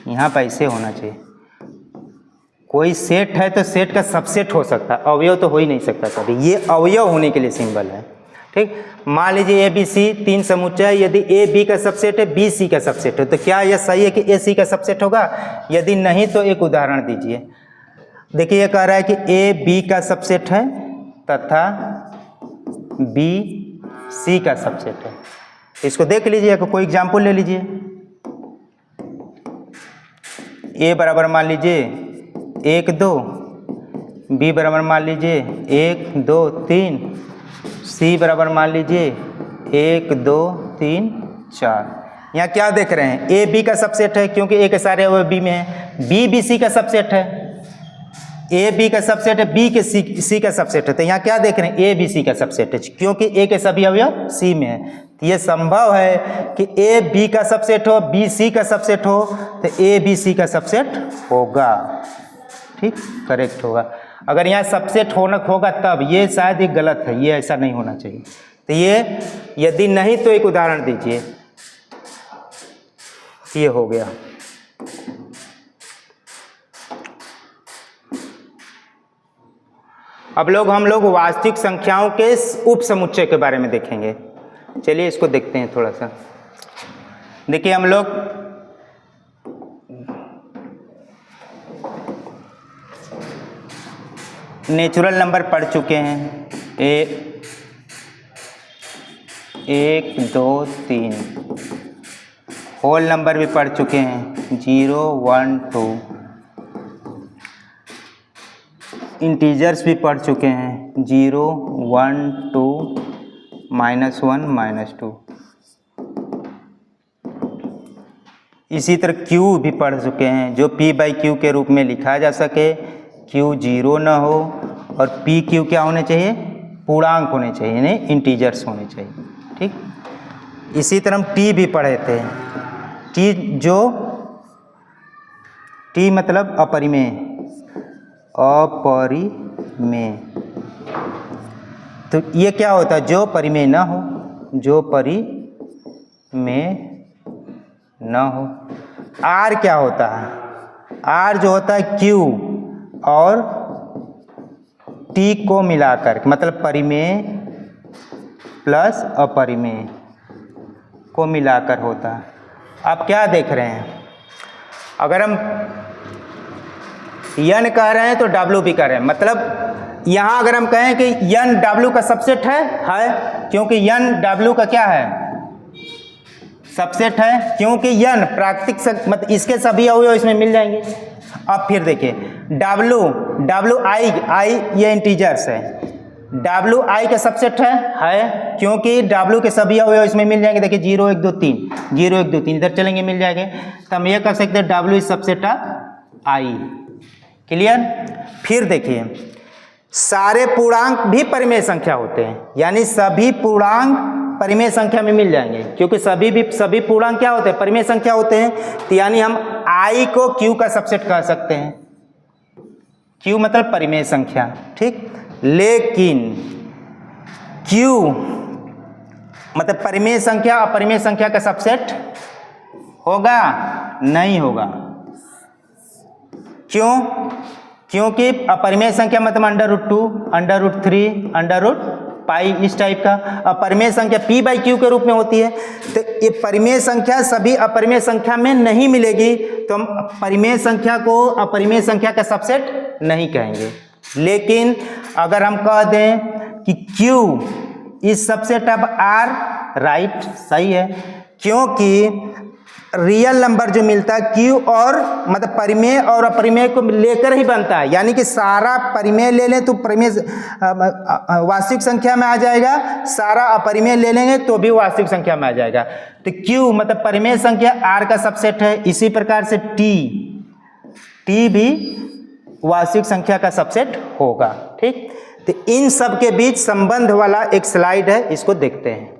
यहाँ पे ऐसे होना चाहिए। कोई सेट है तो सेट का सबसेट हो सकता है, अवयव तो हो ही नहीं सकता कभी। ये अवयव होने के लिए सिंबल है, ठीक। मान लीजिए ए बी सी 3 समुच्चय। यदि ए बी का सबसेट है, बी सी का सबसेट है, तो क्या यह सही है कि ए सी का सबसेट होगा? यदि नहीं तो एक उदाहरण दीजिए। देखिए ये कह रहा है कि ए बी का सबसेट है तथा बी सी का सबसेट है। इसको देख लीजिए, कोई एग्जाम्पल ले लीजिए। ए बराबर मान लीजिए 1 2, बी बराबर मान लीजिए 1 2 3, सी बराबर मान लीजिए 1 2 3 4। यहाँ क्या देख रहे हैं? ए बी का सबसेट है, क्योंकि ए के सारे अवयव बी में है। बी बी सी का सबसेट है, ए बी का सबसेट है, बी के सी का सबसेट है। तो यहाँ क्या देख रहे हैं? ए बी सी का सबसेट है, क्योंकि ए के सभी अवयव सी में है। तो ये संभव है कि ए बी का सबसेट हो, बी सी का सबसेट हो, तो ए बी सी का सबसेट होगा, ठीक, करेक्ट होगा। अगर यहाँ सबसेट होगा तब, ये शायद एक गलत है, ये ऐसा नहीं होना चाहिए। तो ये यदि नहीं तो एक उदाहरण दीजिए। ये हो गया। अब हम लोग वास्तविक संख्याओं के उपसमुच्चय के बारे में देखेंगे। चलिए इसको देखते हैं थोड़ा सा। देखिए हम लोग नेचुरल नंबर पढ़ चुके हैं। 1 2 3। होल नंबर भी पढ़ चुके हैं। 0 1 2 इंटीजर्स भी पढ़ चुके हैं 0 1 2 -1 -2। इसी तरह Q भी पढ़ चुके हैं जो P/Q के रूप में लिखा जा सके, Q 0 ना हो और PQ क्या होने चाहिए, पूर्णांक होने चाहिए, यानी इंटीजर्स होने चाहिए। ठीक, इसी तरह हम T भी पढ़े थे, T मतलब अपरिमेय, तो ये क्या होता है, जो परिमेय ना हो, जो परिमेय ना हो। R क्या होता है, R जो होता है Q और T को मिलाकर, मतलब परिमेय प्लस अपरिमेय को मिलाकर होता है। आप क्या देख रहे हैं, अगर हम n कह रहे हैं तो W भी कह रहे हैं, मतलब यहाँ अगर हम कहें कि n W का सबसेट है, क्योंकि n W का क्या है, सबसेट है, क्योंकि n प्राकृतिक मतलब इसके सभी अवयव इसमें मिल जाएंगे। अब फिर देखिए W I ये इंटीजर्स है, W I का सबसेट है, क्योंकि W के सभी अवयव इसमें मिल जाएंगे। देखिए 0 1 2 3 0 1 2 3 इधर चलेंगे, मिल जाएंगे, तो हम ये कह सकते हैं W is subset of I। Clear. फिर देखिए सारे पूर्णांक भी परिमेय संख्या होते हैं, यानी सभी पूर्णांक परिमेय संख्या में मिल जाएंगे, क्योंकि सभी पूर्णांक क्या होते हैं, परिमेय संख्या होते हैं, तो यानी हम I को Q का सबसेट कह सकते हैं। Q मतलब परिमेय संख्या। ठीक, लेकिन Q मतलब परिमेय संख्या अपरिमेय संख्या का सबसेट होगा, नहीं होगा। क्यों, क्योंकि अपरिमेय संख्या मतलब √2 √3 √π इस टाइप का, अपरिमेय संख्या P/Q के रूप में होती है, तो ये परिमेय संख्या सभी अपरिमेय संख्या में नहीं मिलेगी, तो हम परिमेय संख्या को अपरिमेय संख्या का सबसेट नहीं कहेंगे। लेकिन अगर हम कह दें कि Q इस सबसेट ऑफ R, राइट, सही है, क्योंकि रियल नंबर जो मिलता है Q और मतलब परिमेय और अपरिमेय को लेकर ही बनता है, यानी कि सारा परिमेय ले लें तो परिमेय वास्तविक संख्या में आ जाएगा, सारा अपरिमेय ले लेंगे तो भी वास्तविक संख्या में आ जाएगा। तो Q मतलब परिमेय संख्या R का सबसेट है, इसी प्रकार से T भी वास्तविक संख्या का सबसेट होगा। ठीक, तो इन सब के बीच संबंध वाला एक स्लाइड है, इसको देखते हैं।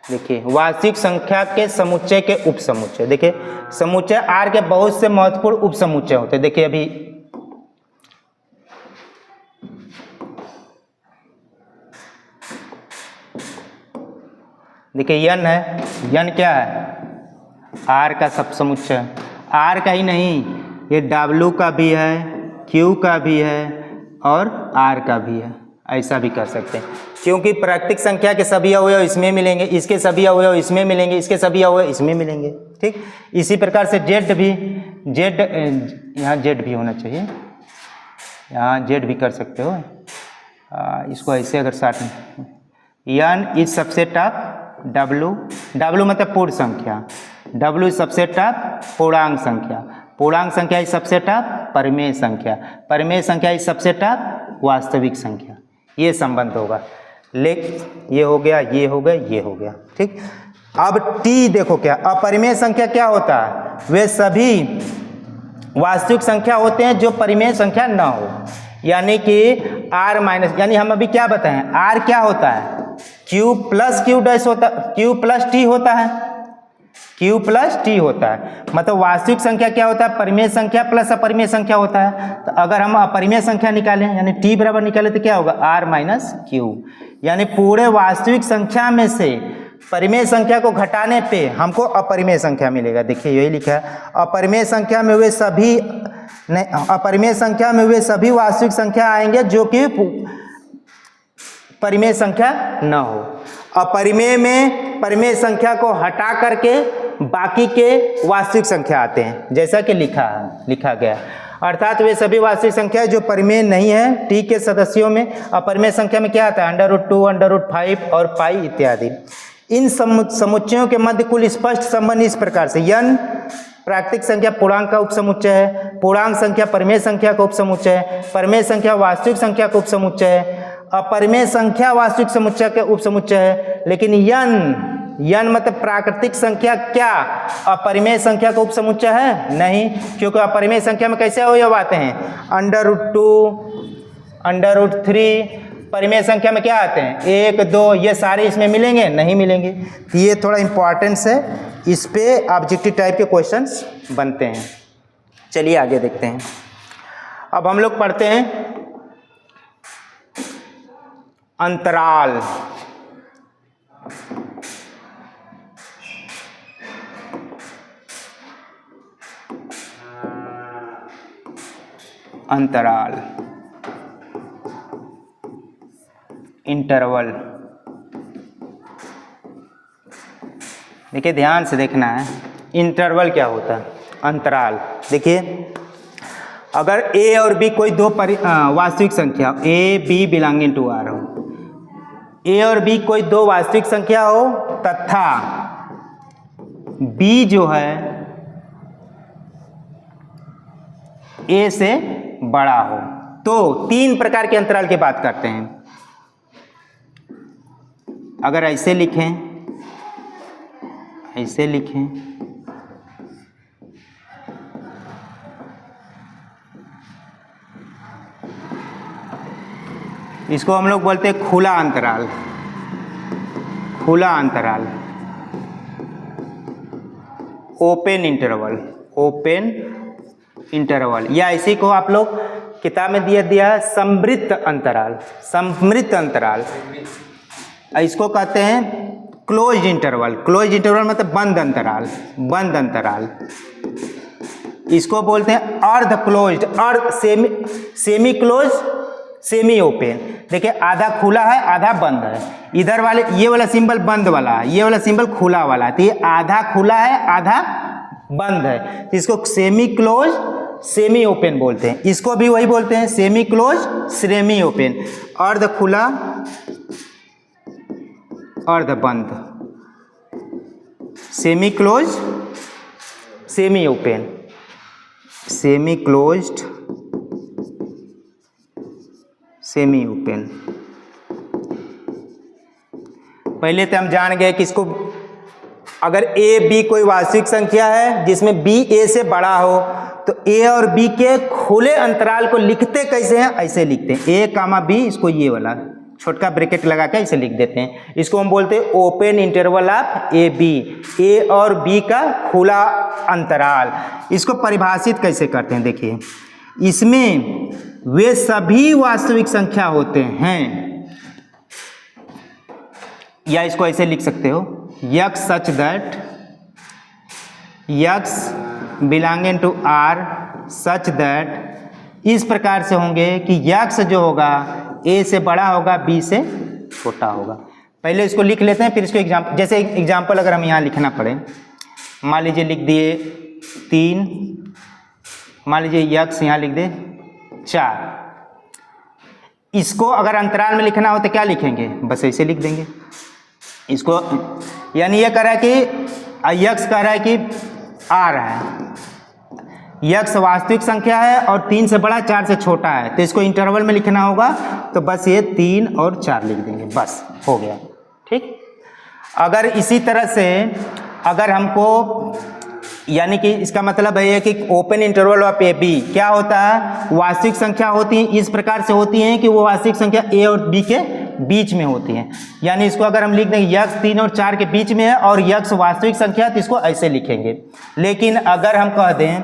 देखिए वास्तविक संख्या के समुच्चय के उप समुच्चय, देखिए समुच्चय R के बहुत से महत्वपूर्ण उप समुच्चय होते हैं। देखिए अभी देखिए n है, n क्या है, R का सब समुच्चय, R का ही नहीं, ये W का भी है, Q का भी है और R का भी है, ऐसा भी कर सकते हैं, क्योंकि प्राकृतिक संख्या के सभी अवयव इसमें मिलेंगे, इसके सभी अवयव इसमें मिलेंगे, इसके सभी अवयव इसमें मिलेंगे। ठीक, इसी प्रकार से Z भी, यहाँ Z भी होना चाहिए, यहाँ Z भी कर सकते हो, इसको ऐसे अगर साथ में, n is subset of W मतलब पूर्ण संख्या, W इज सबसेट ऑफ पूर्णांक संख्या, पूर्णांक संख्या इज सबसेट ऑफ परिमेय संख्या, परिमेय संख्या इज सबसेट ऑफ वास्तविक संख्या। ये संबंध होगा, ये हो गया, ये हो गया, ये हो गया। ठीक, अब T देखो, क्या अपरिमेय संख्या क्या होता है, वे सभी वास्तविक संख्या होते हैं जो परिमेय संख्या ना हो, यानी कि R माइनस, यानी हम अभी क्या बताएं, R क्या होता है, Q प्लस Q डैश होता, Q प्लस T होता है, Q प्लस T होता है, मतलब वास्तविक संख्या क्या होता है, परिमेय संख्या प्लस अपरिमेय संख्या होता है। तो अगर हम अपरिमेय संख्या निकालें, यानी T बराबर निकालें, तो क्या होगा, R माइनस Q, यानी पूरे वास्तविक संख्या में से परिमेय संख्या को घटाने पे हमको अपरिमेय संख्या मिलेगा। देखिए यही लिखा है, अपरिमेय संख्या में वे सभी नहीं, अपरिमेय संख्या में वे सभी वास्तविक संख्या आएंगे जो कि परिमेय संख्या न हो। अपरिमेय में परिमेय संख्या को हटा करके बाकी के वास्तविक संख्या आते हैं, जैसा कि लिखा गया, अर्थात वे सभी वास्तविक संख्या जो परिमेय नहीं है T के सदस्यों में। अपरिमेय संख्या में क्या आता है, √2 √5 और पाई इत्यादि। इन समुच्चयों के मध्य कुल स्पष्ट संबंध इस प्रकार से, n प्राकृतिक संख्या पूर्णांक का उपसमुच्चय है, पूर्णांक संख्या परिमेय संख्या का उपसमुच्चय है, परिमेय संख्या वास्तविक संख्या का उपसमुच्चय है, अपरिमेय संख्या वास्तविक समुच्चय के उपसमुच्चय है। लेकिन n मतलब प्राकृतिक संख्या क्या अपरिमेय संख्या का उपसमुच्चय है? नहीं, क्योंकि अपरिमेय संख्या में कैसे अवयव आते हैं? √2, √3। परिमेय संख्या में क्या आते हैं? 1, 2, ये सारे इसमें मिलेंगे? नहीं मिलेंगे। तो ये थोड़ा इंपॉर्टेंस है, इस पे ऑब्जेक्टिव टाइप के क्वेश्चंस बनते हैं। चलिए आगे देखते हैं। अब हम लोग पढ़ते हैं अंतराल। अंतराल, इंटरवल। देखिए ध्यान से देखना है, इंटरवल क्या होता है, अंतराल। देखिए अगर a और b कोई दो वास्तविक संख्या a b belonging to r हो, a और b कोई दो वास्तविक संख्या हो तथा b जो है a से बड़ा हो, तो तीन प्रकार के अंतराल की बात करते हैं। अगर ऐसे लिखें, इसको हम लोग बोलते हैं खुला अंतराल, ओपन इंटरवल, या इसी को आप लोग किताब में दिया है समृत अंतराल। इसको कहते हैं क्लोज्ड इंटरवल मतलब बंद अंतराल। इसको बोलते हैं अर्ध closed, semi close, semi open. देखिए आधा खुला है आधा बंद है, इधर वाले ये वाला सिंबल बंद वाला है, ये वाला सिंबल खुला वाला है, तो ये आधा खुला है आधा बंद है, तो इसको सेमी क्लोज सेमी ओपन बोलते हैं। इसको भी वही बोलते हैं सेमी क्लोज सेमी ओपन, अर्ध खुला अर्ध बंद, semi close semi open, semi closed semi open. पहले तो हम जान गए कि इसको अगर a b कोई वास्तविक संख्या है जिसमें b a से बड़ा हो, तो a और b के खुले अंतराल को लिखते कैसे हैं? ऐसे लिखते हैं a, b, इसको ये वाला छोटा ब्रैकेट लगा के इसे लिख देते हैं। इसको हम बोलते हैं open interval of A B, A और बी का खुला अंतराल। इसको परिभाषित कैसे करते हैं? देखिए इसमें वे सभी वास्तविक संख्या होते हैं, या इसको ऐसे लिख सकते हो x such that x belonging to r such that, इस प्रकार से होंगे कि x जो होगा a से बड़ा होगा b से छोटा होगा। पहले इसको लिख लेते हैं, फिर इसको जैसे एग्जाम्पल अगर हम यहाँ लिखना पड़े, मान लीजिए लिख दिए 3, मान लीजिए x यहाँ लिख दे 4। इसको अगर अंतराल में लिखना हो तो क्या लिखेंगे? बस ऐसे लिख देंगे इसको, यानी ये कह रहा है कि x कह रहा है कि r है, x वास्तविक संख्या है और 3 से बड़ा 4 से छोटा है, तो इसको इंटरवल में लिखना होगा, तो बस ये 3 और 4 लिख देंगे, बस हो गया। ठीक। अगर इसी तरह से अगर हमको, यानी कि इसका मतलब है कि open interval of A B क्या होता है? वास्तविक संख्या होती है, इस प्रकार से होती हैं कि वो वास्तविक संख्या a और b के बीच में होती हैं। यानी इसको अगर हम लिख देंगे x 3 और 4 के बीच में है और x वास्तविक संख्या, तो इसको ऐसे लिखेंगे। लेकिन अगर हम कह दें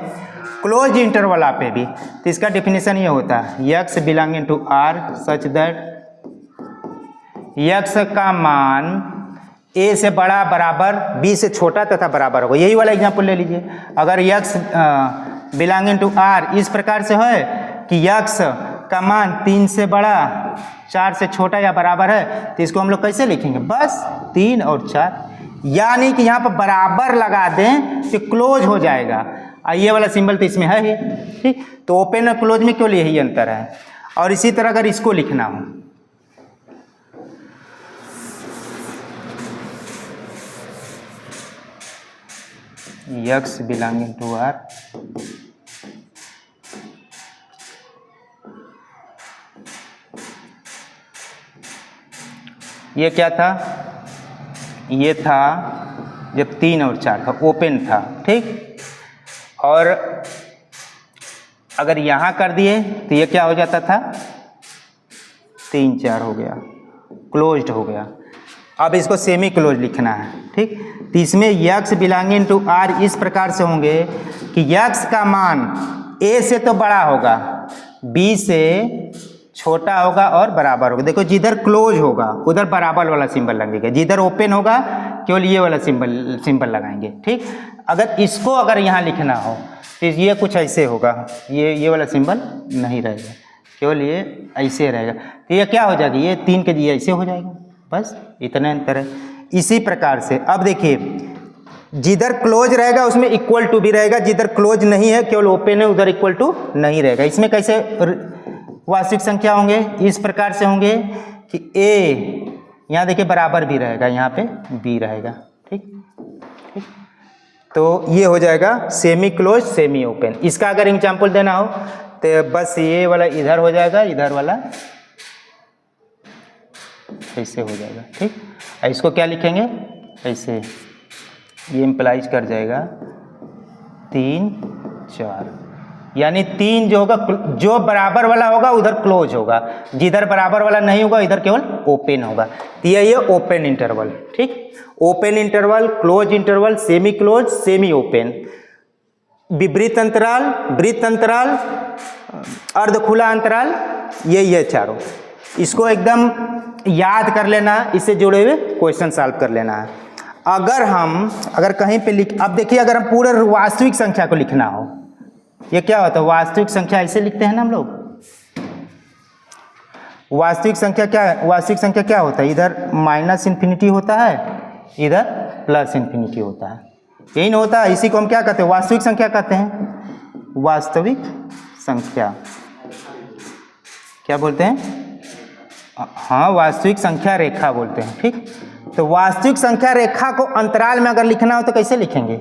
close interval of A B, तो इसका डेफिनेशन ये होता है x belonging to r such that x का मान a से बड़ा बराबर b से छोटा तथा बराबर होगा। यही वाला एग्जाम्पल ले लीजिए। अगर x बिलोंगिंग टू r इस प्रकार से है कि x का मान 3 से बड़ा 4 से छोटा या बराबर है, तो इसको हम लोग कैसे लिखेंगे? बस 3 और 4, यानी कि यहाँ पर बराबर लगा दें तो क्लोज हो जाएगा। ये वाला सिंबल तो इसमें है ही, ठीक। तो ओपन और क्लोज में केवल यही अंतर है। और इसी तरह अगर इसको लिखना हो, x बिलोंगिंग टू R, ये क्या था, ये था जब 3 और 4 था, ओपन था, ठीक। और अगर यहाँ कर दिए तो ये क्या हो जाता था, 3 4 हो गया, क्लोज्ड हो गया। अब इसको सेमी क्लोज लिखना है, ठीक। तो इसमें x बिलोंगिंग टू R इस प्रकार से होंगे कि x का मान a से तो बड़ा होगा, b से छोटा होगा और बराबर होगा। देखो जिधर क्लोज होगा उधर बराबर वाला सिंबल लगेगा, जिधर ओपन होगा केवल ये वाला सिंबल लगाएंगे, ठीक। अगर यहाँ लिखना हो तो ये कुछ ऐसे होगा, ये वाला सिंबल नहीं रहेगा, केवल ये ऐसे रहेगा। तो ये क्या हो जाएगा, ये 3 के ये ऐसे हो जाएगा, बस इतना अंतर है। इसी प्रकार से अब देखिए, जिधर क्लोज रहेगा उसमें इक्वल टू भी रहेगा, जिधर क्लोज नहीं है केवल ओपन है उधर इक्वल टू नहीं रहेगा। इसमें कैसे वास्तविक संख्या होंगे, इस प्रकार से होंगे कि a यहाँ देखिए बराबर भी रहेगा, यहाँ पे b रहेगा, ठीक। तो ये हो जाएगा सेमी क्लोज सेमी ओपन। इसका अगर एग्जाम्पल देना हो तो बस ये वाला इधर हो जाएगा, इधर वाला ऐसे हो जाएगा, ठीक। इसको क्या लिखेंगे, ऐसे, ये इम्प्लाइज कर जाएगा 3 4, यानी 3 जो होगा, जो बराबर वाला होगा उधर क्लोज होगा, जिधर बराबर वाला नहीं होगा इधर केवल ओपन होगा। तो ये ओपन इंटरवल, ठीक। Open interval, close interval, semi close, semi open, विवृत अंतराल, वृत्त अंतराल, अर्ध खुला अंतराल, ये चारों। इसको एकदम याद कर लेना, इससे जुड़े हुए क्वेश्चन सॉल्व कर लेना है। अगर कहीं पे अब देखिए, अगर हम पूरे वास्तविक संख्या को लिखना हो, ये क्या होता है, वास्तविक संख्या ऐसे लिखते हैं ना हम लोग। वास्तविक संख्या क्या होता है, इधर -इन्फिनिटी होता है, इधर +इन्फिनिटी होता है, यही ना होता है। इसी को हम क्या कहते हैं, वास्तविक संख्या कहते हैं। वास्तविक संख्या क्या बोलते हैं, हाँ, वास्तविक संख्या रेखा बोलते हैं, ठीक। तो वास्तविक संख्या रेखा को अंतराल में अगर लिखना हो तो कैसे लिखेंगे,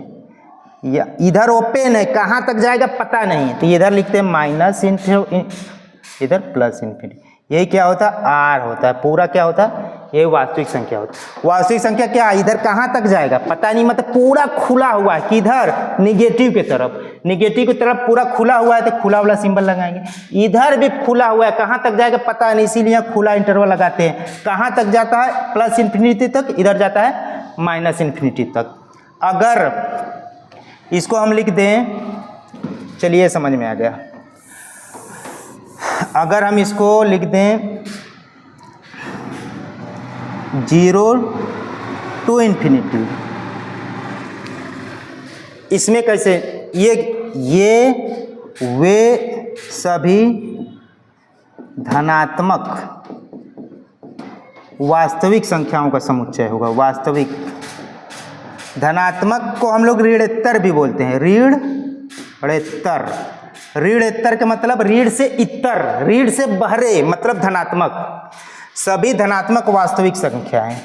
या इधर ओपन है, कहाँ तक जाएगा पता नहीं है, तो इधर लिखते हैं -, इधर +इन्फिनिटी। यही क्या होता है, R होता है, पूरा क्या होता है, ये वास्तविक संख्या होता है। वास्तविक संख्या क्या, इधर कहाँ तक जाएगा पता नहीं, मतलब पूरा खुला हुआ है, किधर, निगेटिव की तरफ पूरा खुला हुआ है, तो खुला वाला सिंबल लगाएंगे। इधर भी खुला हुआ है, कहाँ तक जाएगा पता नहीं, इसीलिए खुला इंटरवल लगाते हैं। कहाँ तक जाता है, +इन्फिनिटी तक, इधर जाता है -इन्फिनिटी तक। अगर इसको हम लिख दें, चलिए समझ में आ गया। अगर हम इसको लिख दें 0 to ∞, इसमें कैसे, ये वे सभी धनात्मक वास्तविक संख्याओं का समुच्चय होगा। वास्तविक धनात्मक को हम लोग ऋणोत्तर भी बोलते हैं, ऋणोत्तर का मतलब ऋण से इतर, ऋण से बहरे, मतलब धनात्मक, सभी धनात्मक वास्तविक संख्याएं,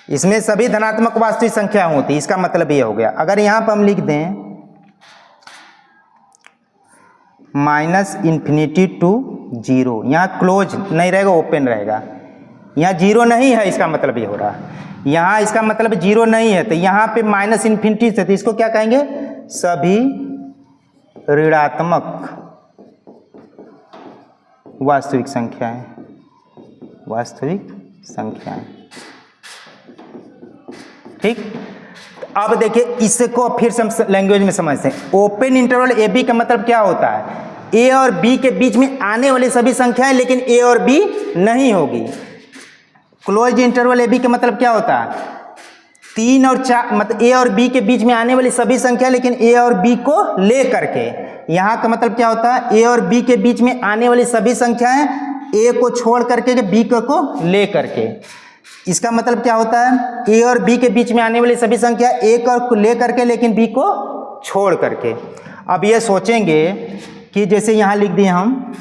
इसमें सभी धनात्मक वास्तविक संख्या होती है। इसका मतलब ये हो गया। अगर यहां पर हम लिख दें -इन्फिनिटी टू 0, यहाँ क्लोज नहीं रहेगा, ओपन रहेगा। यहाँ 0 नहीं है, इसका मतलब ये हो रहा है, यहाँ इसका मतलब 0 नहीं है, तो यहाँ पे -इन्फिनिटी से, तो इसको क्या कहेंगे, सभी ऋणात्मक वास्तविक संख्याएं, ठीक। अब देखिए, इसको फिर से हम लैंग्वेज में समझते हैं। ओपन इंटरवल ए बी का मतलब क्या होता है, ए और बी के बीच में आने वाली सभी संख्याएं, लेकिन ए और बी नहीं होगी। क्लोज इंटरवल ए बी का मतलब क्या होता है, 3 और 4, मतलब ए और बी के बीच में आने वाली सभी संख्या, लेकिन ए और बी को ले करके। यहाँ का मतलब क्या होता है, ए और बी के बीच में आने वाली सभी संख्याएं ए को छोड़ करके, बी को ले करके। इसका मतलब क्या होता है, ए और बी के बीच में आने वाली सभी संख्या ए को ले करके, लेकिन बी को छोड़ करके। अब ये सोचेंगे कि जैसे यहाँ लिख दिए हम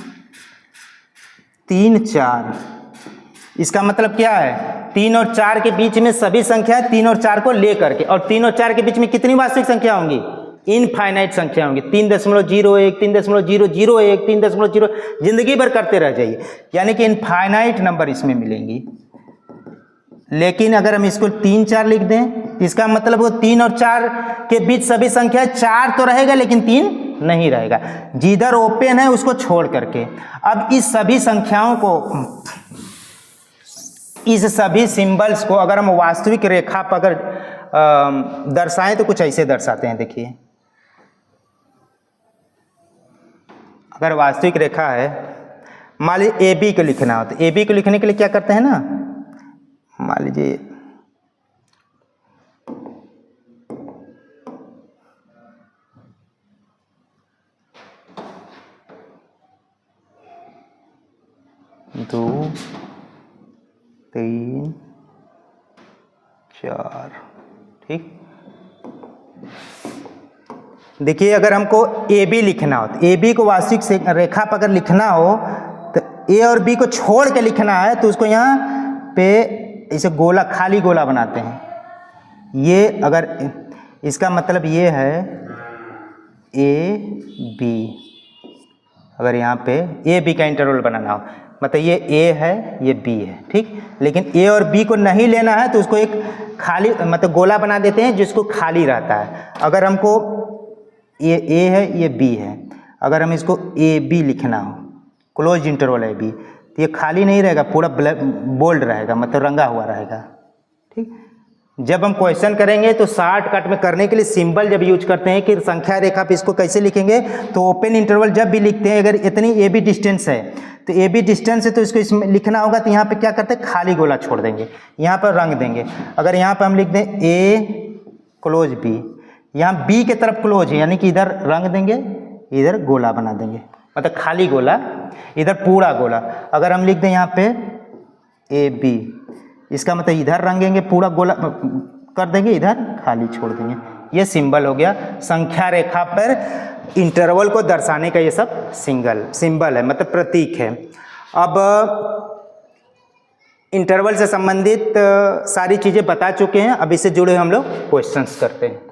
3 4, इसका मतलब क्या है, 3 और 4 के बीच में सभी संख्या 3 और 4 को ले करके, और 3 और 4 के बीच में कितनी वास्तविक संख्या होंगी, इनफाइनाइट संख्या होंगी, 3.01, 3.001, 3.0, जिंदगी भर करते रह जाइए, यानी कि इनफाइनाइट नंबर इसमें मिलेंगी। लेकिन अगर हम इसको 3, 4 लिख दें, इसका मतलब वो 3 और 4 के बीच सभी संख्या 4 तो रहेगा लेकिन 3 नहीं रहेगा, जिधर ओपन है उसको छोड़ करके। अब इस सभी संख्याओं को, इस सभी सिंबल्स को अगर हम वास्तविक रेखा पर अगर दर्शाएं तो कुछ ऐसे दर्शाते हैं। देखिए, अगर वास्तविक रेखा है, मान लीजिए AB को लिखना हो, तो AB को लिखने के लिए क्या करते हैं ना, मान लीजिए दो, 3, 4, ठीक। देखिए, अगर हमको AB लिखना हो, तो AB को वास्तविक रेखा पर अगर लिखना हो तो A और B को छोड़ के लिखना है, तो उसको यहाँ पे इसे गोला, खाली गोला बनाते हैं। ये अगर, इसका मतलब ये है AB, अगर यहाँ पे AB का इंटरवल बनाना हो, मतलब ये A है, ये B है, ठीक। लेकिन A और B को नहीं लेना है तो उसको एक खाली, मतलब गोला बना देते हैं जिसको खाली रहता है। अगर हमको ये A है, ये B है, अगर हम इसको AB लिखना हो, क्लोज इंटरवल है B, तो ये खाली नहीं रहेगा, पूरा बोल्ड रहेगा, मतलब रंगा हुआ रहेगा, ठीक। जब हम क्वेश्चन करेंगे तो शॉर्टकट में करने के लिए सिंबल जब यूज करते हैं कि संख्या रेखा पे इसको कैसे लिखेंगे, तो ओपन इंटरवल जब भी लिखते हैं, अगर इतनी AB डिस्टेंस है, तो AB डिस्टेंस है तो इसको इसमें लिखना होगा, तो यहाँ पे क्या करते हैं, खाली गोला छोड़ देंगे, यहाँ पर रंग देंगे। अगर यहाँ पर हम लिख दें A क्लोज B, यहाँ B के तरफ क्लोज है, यानी कि इधर रंग देंगे, इधर गोला बना देंगे, मतलब खाली गोला, इधर पूरा गोला। अगर हम लिख दें यहाँ पे AB, इसका मतलब इधर रंगेंगे, पूरा गोला कर देंगे, इधर खाली छोड़ देंगे। ये सिंबल हो गया संख्या रेखा पर इंटरवल को दर्शाने का, ये सब सिंबल है, मतलब प्रतीक है। अब इंटरवल से संबंधित सारी चीज़ें बता चुके हैं, अब इससे जुड़े हम लोग क्वेश्चंस करते हैं।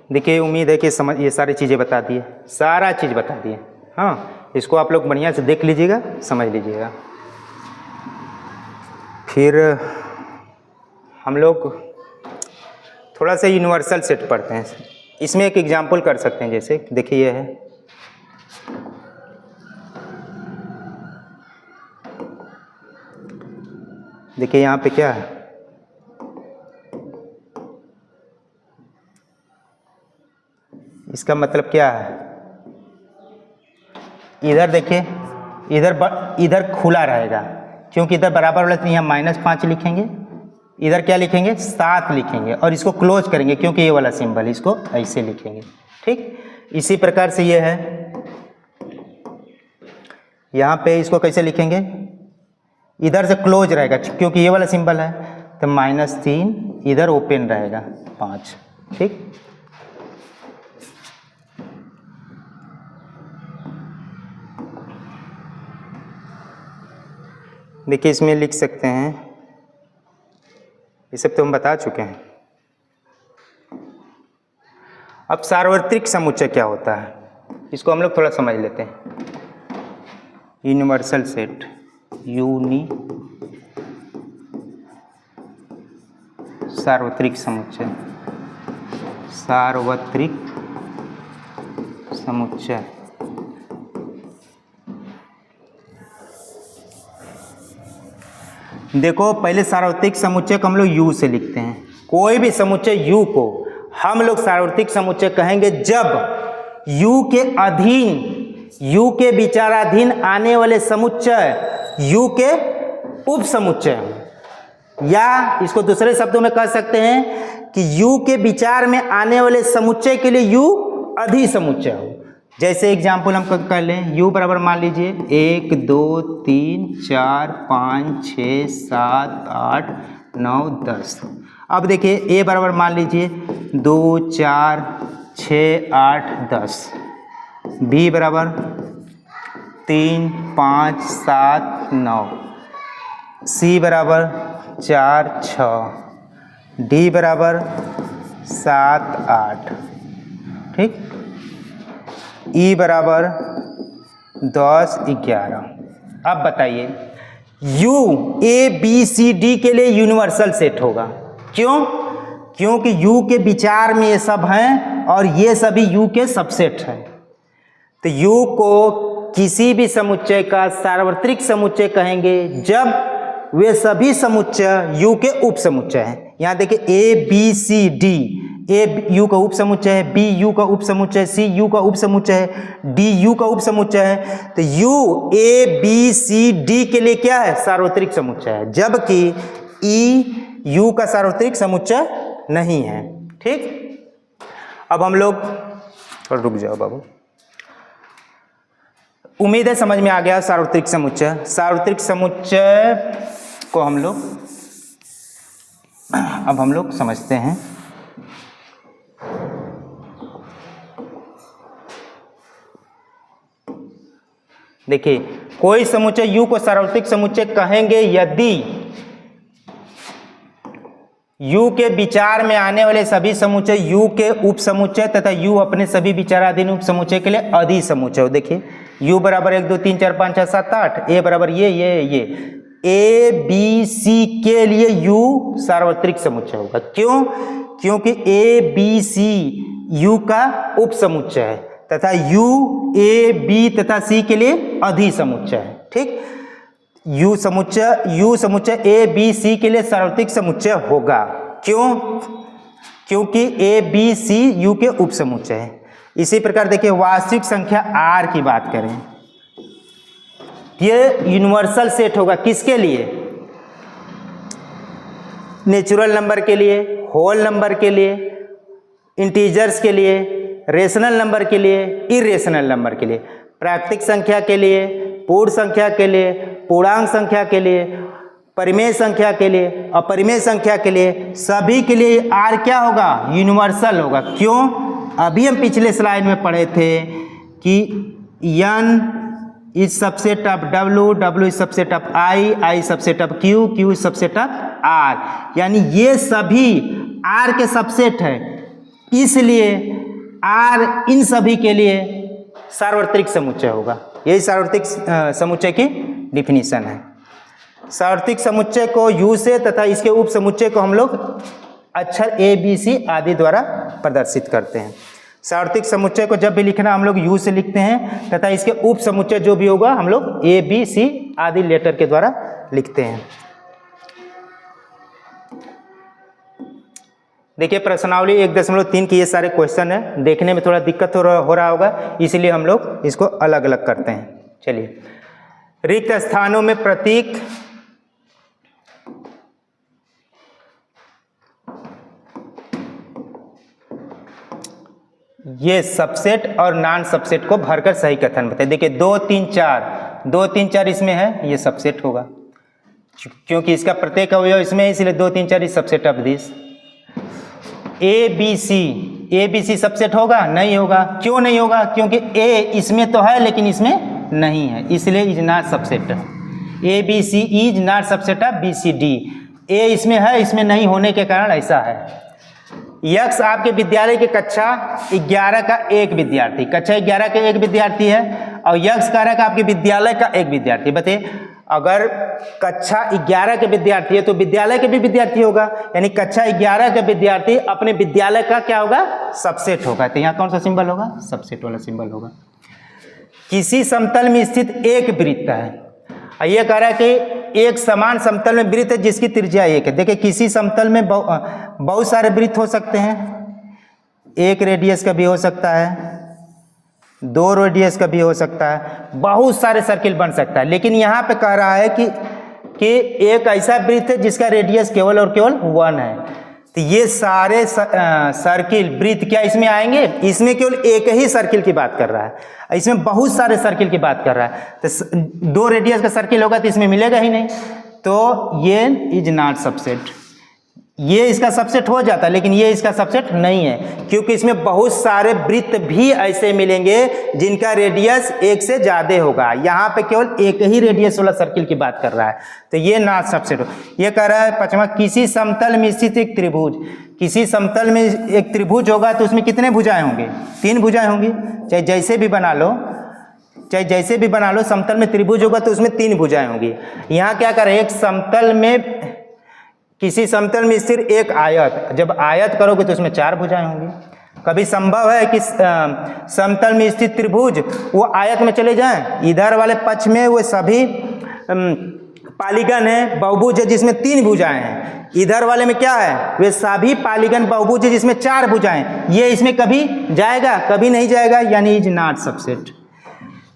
देखिए, उम्मीद है कि समझ, ये सारी चीज़ें बता दिए, सारा चीज़ बता दिए। हाँ, इसको आप लोग बढ़िया से देख लीजिएगा, समझ लीजिएगा। फिर हम लोग थोड़ा सा यूनिवर्सल सेट पढ़ते हैं। इसमें एक एग्जाम्पल कर सकते हैं, जैसे देखिए ये है, देखिए यहाँ पे क्या है, इसका मतलब क्या है, इधर देखिए, इधर खुला रहेगा, क्योंकि इधर बराबर वाला, तो यहाँ -5 लिखेंगे, इधर क्या लिखेंगे, 7 लिखेंगे, और इसको क्लोज करेंगे क्योंकि ये वाला सिंबल, इसको ऐसे लिखेंगे, ठीक। इसी प्रकार से ये है, यहाँ पे इसको कैसे लिखेंगे, इधर से क्लोज रहेगा क्योंकि ये वाला सिंबल है, तो -3, इधर ओपन रहेगा 5, ठीक। देखिए, इसमें लिख सकते हैं, ये सब तो हम बता चुके हैं। अब सार्वत्रिक समुच्चय क्या होता है, इसको हम लोग थोड़ा समझ लेते हैं। यूनिवर्सल सेट, सार्वत्रिक समुच्चय, सार्वत्रिक समुच्चय। देखो, पहले सार्वत्रिक समुच्चय को हम लोग U से लिखते हैं। कोई भी समुच्चय U को हम लोग सार्वत्रिक समुच्चय कहेंगे जब U के अधीन, U के विचाराधीन आने वाले समुच्चय U के उप समुच्चय हों, या इसको दूसरे शब्दों में कह सकते हैं कि U के विचार में आने वाले समुच्चय के लिए U अधि समुच्चय हो। जैसे एग्जाम्पल हम कर लें, U बराबर मान लीजिए 1, 2, 3, 4, 5, 6, 7, 8, 9, 10। अब देखिए A बराबर मान लीजिए 2, 4, 6, 8, 10। B बराबर 3 5 7 9, सी बराबर 4 6, डी बराबर 7 8, ठीक, ई बराबर 10 11। अब बताइए U A B C D के लिए यूनिवर्सल सेट होगा। क्यों? क्योंकि U के विचार में ये सब हैं और ये सभी U के सबसेट हैं। तो U को किसी भी समुच्चय का सार्वत्रिक समुच्चय कहेंगे जब वे सभी समुच्चय U के उप समुच्चय हैं। यहाँ देखिए A B C D, A U का उप समुच्चय है, B U का उप समुच्चय है, C U का उप समुच्चय है, D U का उप समुच्चय है। तो U A B C D के लिए क्या है? सार्वत्रिक समुच्चय है, जबकि E U का सार्वत्रिक समुच्चय नहीं है। ठीक, अब हम लोग थोड़ा रुक जाओ बाबू। उम्मीद है समझ में आ गया सार्वत्रिक समुच्चय। सार्वत्रिक समुच्चय को हम लोग समझते हैं। देखिए कोई समुच्चय U को सार्वत्रिक समुच्चय कहेंगे यदि U के विचार में आने वाले सभी समुच्चय U के उप समुच्चय तथा U अपने सभी विचाराधीन उप समुच्चय के लिए अधि समुच्चय हो। देखिए U बराबर 1 2 3 4 5 6 7 8, A बराबर ये A B C के लिए U सार्वत्रिक समुच्चय होगा। क्यों? क्योंकि A B C U का उप समुच्चय है तथा U A B तथा C के लिए अधि समुच्चय है। ठीक, U समुच्चय A B C के लिए सार्वत्रिक समुच्चय होगा। क्यों? क्योंकि A B C U के उप समुच्चय है। इसी प्रकार देखिए वास्तविक संख्या R की बात करें, ये यूनिवर्सल सेट होगा किसके लिए? नेचुरल नंबर के लिए, होल नंबर के लिए, इंटीजर्स के लिए, रेशनल नंबर के लिए, इरेशनल नंबर के लिए, प्राकृतिक संख्या के लिए, पूर्ण संख्या के लिए, पूर्णांक संख्या के लिए, परिमेय संख्या के लिए, अपरिमेय संख्या के लिए, सभी के लिए R क्या होगा? यूनिवर्सल होगा। क्यों? अभी हम पिछले स्लाइड में पढ़े थे कि N is subset of W, W is subset of I, I is subset of Q, Q is subset of R, यानी ये सभी R के सबसेट है, इसलिए R इन सभी के लिए सार्वत्रिक समुच्चय होगा। यही सार्वत्रिक समुच्चय की डिफिनीशन है। सार्वत्रिक समुच्चय को U से तथा इसके उप समुच्चय को हम लोग अक्षर A B C आदि द्वारा प्रदर्शित करते हैं। सार्वत्रिक समुच्चय को जब भी लिखना हम लोग U से लिखते हैं तथा इसके उप समुच्चय जो भी होगा हम लोग A B C आदि लेटर के द्वारा लिखते हैं। देखिए प्रश्नावली 1.3 की ये सारे क्वेश्चन है, देखने में थोड़ा दिक्कत हो रहा होगा, इसलिए हम लोग इसको अलग अलग करते हैं। चलिए, रिक्त स्थानों में प्रतीक ये सबसेट और नॉन सबसेट को भरकर सही कथन बताइए। देखिए 2 3 4 इसमें है, ये सबसेट होगा क्योंकि इसका प्रत्येक अवयव इसमें है, इसलिए 2 3 4 is subset of this. A B C subset होगा? नहीं होगा। क्यों नहीं होगा? क्योंकि A इसमें तो है लेकिन इसमें नहीं है, इसलिए is not subset. A B C is not subset of B C D। A इसमें है, इसमें नहीं होने के कारण ऐसा है। यक्स आपके विद्यालय की कक्षा 11 का एक विद्यार्थी, कक्षा 11 का एक विद्यार्थी है और यक्स कारक आपके विद्यालय का एक विद्यार्थी। बताइए अगर कक्षा 11 के विद्यार्थी है तो विद्यालय के भी विद्यार्थी होगा, यानी कक्षा 11 के विद्यार्थी अपने विद्यालय का क्या होगा? सबसेट होगा। तो यहाँ कौन सा सिंबल होगा? सबसेट वाला सिंबल होगा। किसी समतल में स्थित एक वृत्त है, ये कह रहा है कि एक समान समतल में वृत्त है जिसकी त्रिज्या 1 है। देखिए किसी समतल में बहुत सारे वृत्त हो सकते हैं, एक रेडियस का भी हो सकता है, 2 रेडियस का भी हो सकता है, बहुत सारे सर्किल बन सकता है, लेकिन यहाँ पे कह रहा है कि एक ऐसा वृत्त है जिसका रेडियस केवल और केवल 1 है। तो ये सारे सर्किल वृत्त क्या इसमें आएंगे? इसमें केवल एक ही सर्किल की बात कर रहा है, इसमें बहुत सारे सर्किल की बात कर रहा है। तो 2 रेडियस का सर्किल होगा तो इसमें मिलेगा ही नहीं, तो ये इज नॉट सबसेट। ये इसका सबसेट हो जाता, लेकिन ये इसका सबसेट नहीं है, क्योंकि इसमें बहुत सारे वृत्त भी ऐसे मिलेंगे जिनका रेडियस एक से ज़्यादा होगा। यहाँ पे केवल एक ही रेडियस वाला सर्किल की बात कर रहा है, तो ये ना सबसेट हो। ये कह रहा है पांचवा, किसी समतल में स्थित एक त्रिभुज, किसी समतल में एक त्रिभुज होगा तो उसमें कितने भुजाएं होंगे? 3 भुजाएं होंगी, चाहे जैसे भी बना लो, चाहे जैसे भी बना लो, समतल में त्रिभुज होगा तो उसमें 3 भुजाएं होंगी। यहाँ क्या कर रहे हैं, एक समतल में, किसी समतल में स्थिर एक आयत, जब आयत करोगे तो उसमें 4 भुजाएं होंगी। कभी संभव है कि समतल में स्थित त्रिभुज वो आयत में चले जाएं? इधर वाले पक्ष में वो सभी पालीगन है, बहुभुज है जिसमें 3 भुजाएं हैं, इधर वाले में क्या है, वे सभी पालीगन बहुभुज है जिसमें 4 भुजाएं। ये इसमें कभी जाएगा? कभी नहीं जाएगा, यानी इज नॉट सबसेट।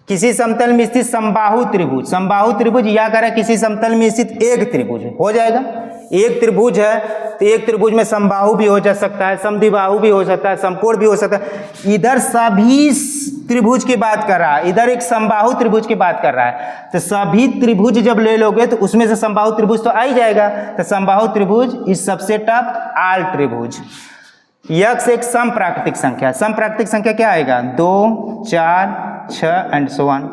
किसी समतल में स्थित समबाहु त्रिभुज, समबाहु त्रिभुज या करें किसी समतल में स्थित एक त्रिभुज, हो जाएगा। एक त्रिभुज है तो एक त्रिभुज में समबाहु भी हो जा सकता है, समद्विबाहु भी हो सकता है, समकोण भी हो सकता है। इधर सभी त्रिभुज की बात कर रहा है, इधर एक समबाहु त्रिभुज की बात कर रहा है, तो सभी त्रिभुज जब ले लोगे तो उसमें से समबाहु त्रिभुज तो आ ही जाएगा। तो समबाहु त्रिभुज इज सबसेट ऑफ ऑल त्रिभुज। यक्स एक समप्राकृतिक संख्या, समप्राकृतिक संख्या क्या आएगा? 2, 4, 6 एंड सो ऑन।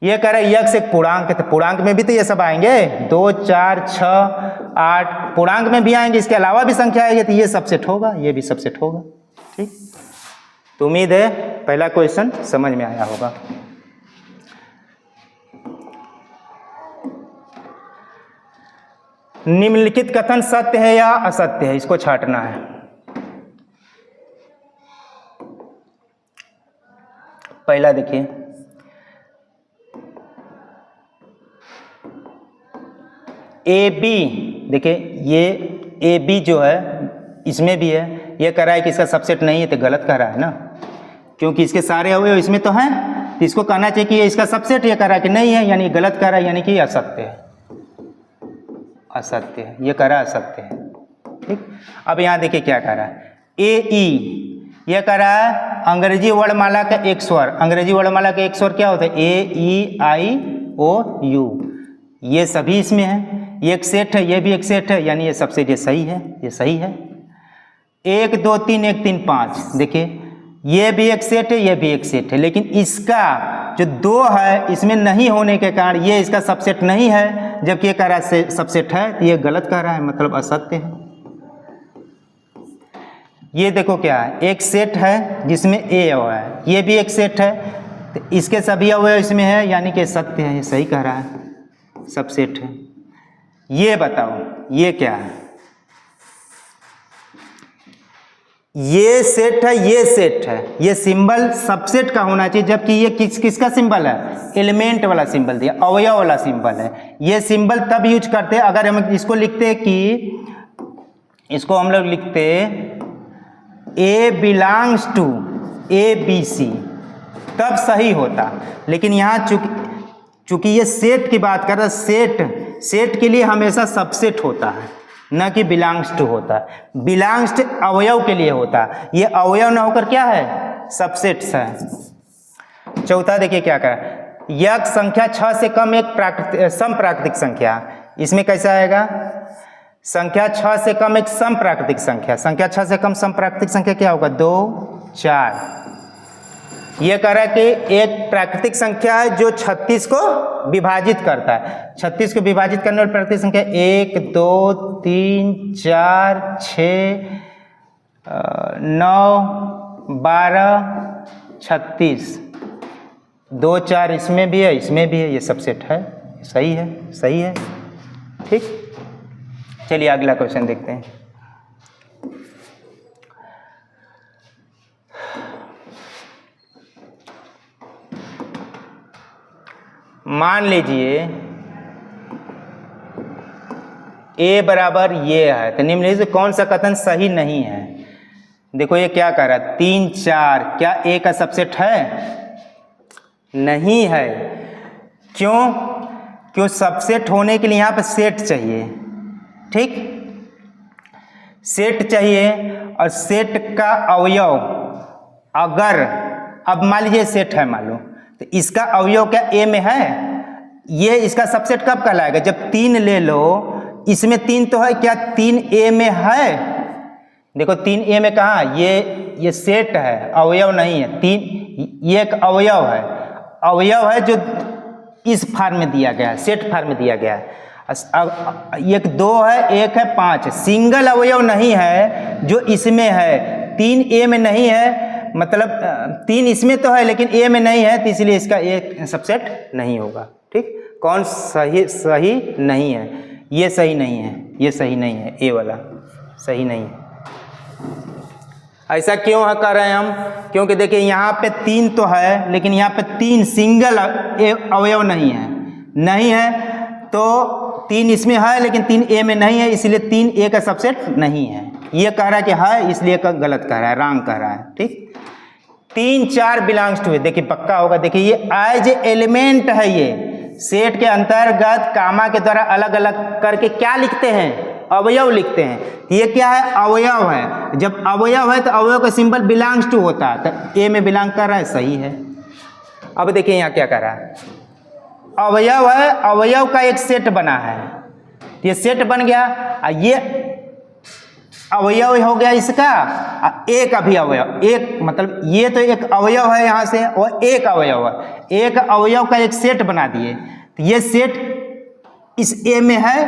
ये कह रहा है यक्स एक पूर्णांक है, तो पूर्णांक में भी तो ये सब आएंगे, 2, 4, 6, 8 पूर्णांक में भी आएंगे, इसके अलावा भी संख्या आएगी, तो ये सबसेट होगा, ये भी सबसेट होगा। ठीक, तो उम्मीद है पहला क्वेश्चन समझ में आया होगा। निम्नलिखित कथन सत्य है या असत्य है, इसको छांटना है। पहला देखिए, ए बी, देखिए ये ए बी जो है इसमें भी है, ये कह रहा है कि इसका सबसेट नहीं है, तो गलत कह रहा है ना, क्योंकि इसके सारे अवयव इसमें तो हैं, तो इसको कहना चाहिए कि ये इसका सबसेट, ये कह रहा है कि नहीं है, यानी गलत कह रहा है, यानी कि असत्य है, असत्य है, ये कह रहा है असत्य है। ठीक, अब यहाँ देखिए क्या कह रहा है, ए ई, यह कह रहा है अंग्रेजी वर्णमाला का एक स्वर, अंग्रेजी वर्णमाला का एक स्वर क्या होता है? ए ई आई ओ यू, ये सभी इसमें है, ये एक सेट है, ये भी एक सेट है, यानी ये सबसेट, ये सही है, ये सही है। 1 2 3 1 3 5, देखिए ये भी एक सेट है, ये भी एक सेट है, लेकिन इसका जो 2 है इसमें नहीं होने के कारण ये इसका सबसेट नहीं है, जबकि ये कह रहा है सबसेट है, तो ये गलत कह रहा है, मतलब असत्य है। ये देखो क्या है, एक सेट है जिसमें ए अवयव है, ये भी एक सेट है, तो इसके सभी अवयव इसमें है, यानी कि सत्य है, ये सही कह रहा है, सबसेट है। ये बताओ ये क्या है? ये सेट है, ये सेट है, ये सिंबल सबसेट का होना चाहिए, जबकि ये किसका सिंबल है? एलिमेंट वाला सिंबल दिया, अवयव वाला सिंबल है। ये सिंबल तब यूज करते हैं अगर हम इसको लिखते कि, इसको हम लोग लिखते A belongs to A B C, तब सही होता, लेकिन यहाँ चूंकि ये सेट की बात कर रहा है, सेट के लिए हमेशा सबसेट होता है, न कि बिलोंग्स टू होता है। बिलोंग्स टू अवयव के लिए होता है, ये अवयव न होकर क्या है? सबसेट्स है। चौथा देखिए क्या कहा, यह संख्या 6 से कम एक समप्राकृतिक संख्या, इसमें कैसा आएगा? संख्या 6 से कम एक समप्राकृतिक संख्या, संख्या 6 से कम समप्राकृतिक संख्या क्या होगा? 2, 4। यह कह रहा है कि एक प्राकृतिक संख्या है जो 36 को विभाजित करता है, 36 को विभाजित करने वाली प्राकृतिक संख्या 1 2 3 4 6 9 12 36, 2 4 इसमें भी है, इसमें भी है, ये सबसेट है, सही है, सही है। ठीक, चलिए अगला क्वेश्चन देखते हैं। मान लीजिए a बराबर ये है, तो निम्नलिखित से कौन सा कथन सही नहीं है? देखो ये क्या कह रहा है, 3 4, क्या a का सबसेट है? नहीं है। क्यों सबसेट होने के लिए यहाँ पर सेट चाहिए। ठीक, सेट चाहिए, और सेट का अवयव अगर, अब मान लीजिए सेट है मान लो, तो इसका अवयव क्या ए में है? ये इसका सबसेट कब कहलाएगा? जब 3 ले लो, इसमें 3 तो है क्या, 3A में है? देखो 3A में कहाँ, ये सेट है, अवयव नहीं है। 3 ये एक अवयव है जो इस फार्म में दिया गया है, सेट फार्म में दिया गया है। अब एक 2 है, एक है 5, सिंगल अवयव नहीं है जो इसमें है। 3A में नहीं है, मतलब 3 इसमें तो है लेकिन A में नहीं है, तो इसलिए इसका एक सबसेट नहीं होगा। ठीक, कौन सही नहीं है? ये सही नहीं है, ये सही नहीं है, ए वाला सही नहीं है। ऐसा क्यों है कर रहे हैं हम? क्योंकि देखिए यहाँ पे 3 तो है लेकिन यहाँ पे 3 सिंगल अवयव नहीं है, तो 3 इसमें है लेकिन 3A में नहीं है, इसलिए 3A का सबसेट नहीं है। ये कह रहा है कि है, इसलिए का गलत कह रहा है, रॉन्ग कह रहा है। ठीक, 3 4 बिलोंग्स टू, देखिए पक्का होगा। देखिए ये एज एलिमेंट है, ये सेट के अंतर्गत कामा के द्वारा अलग अलग करके क्या लिखते हैं, अवयव लिखते हैं। ये क्या है, अवयव है। जब अवयव है तो अवयव का सिंबल बिलोंग्स टू होता है, तो ए में बिलोंग कर रहा है, सही है। अब देखिए यहाँ क्या कर रहा है, अवयव है, अवयव का एक सेट बना है, ये सेट बन गया, ये अवयव हो गया इसका, एक अभी अवयव, एक मतलब ये तो एक अवयव है यहाँ से, और एक अवयव है, एक अवयव का एक सेट बना दिए। तो ये सेट इस ए में है,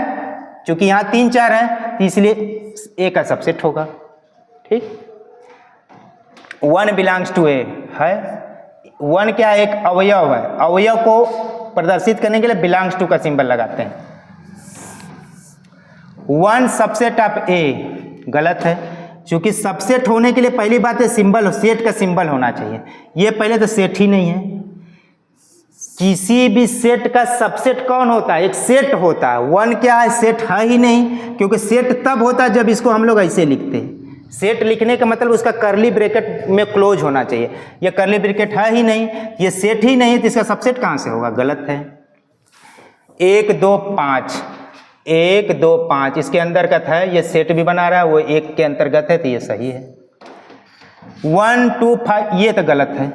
क्योंकि यहाँ 3 4 है, तो इसलिए ए का सबसेट होगा। ठीक, 1 बिलोंग्स टू ए है। 1 क्या है, एक अवयव है, अवयव को प्रदर्शित करने के लिए बिलोंग्स टू का सिंबल लगाते हैं। 1 सबसेट ऑफ ए, गलत है, क्योंकि सबसेट होने के लिए पहली बात है सिंबल, सेट का सिंबल होना चाहिए। ये पहले तो सेट ही नहीं है। किसी भी सेट का सबसेट कौन होता है, एक सेट होता है। 1 क्या है, सेट है ही नहीं, क्योंकि सेट तब होता है जब इसको हम लोग ऐसे लिखते हैं। सेट लिखने का मतलब उसका कर्ली ब्रैकेट में क्लोज होना चाहिए, ये कर्ली ब्रैकेट है ही नहीं, ये सेट ही नहीं, तो इसका सबसेट कहाँ से होगा, गलत है। 1 2 5, 1 2 5 इसके अंतर्गत है, ये सेट भी बना रहा है, वो 1 के अंतर्गत है, तो ये सही है। 1 2 5 ये तो गलत है।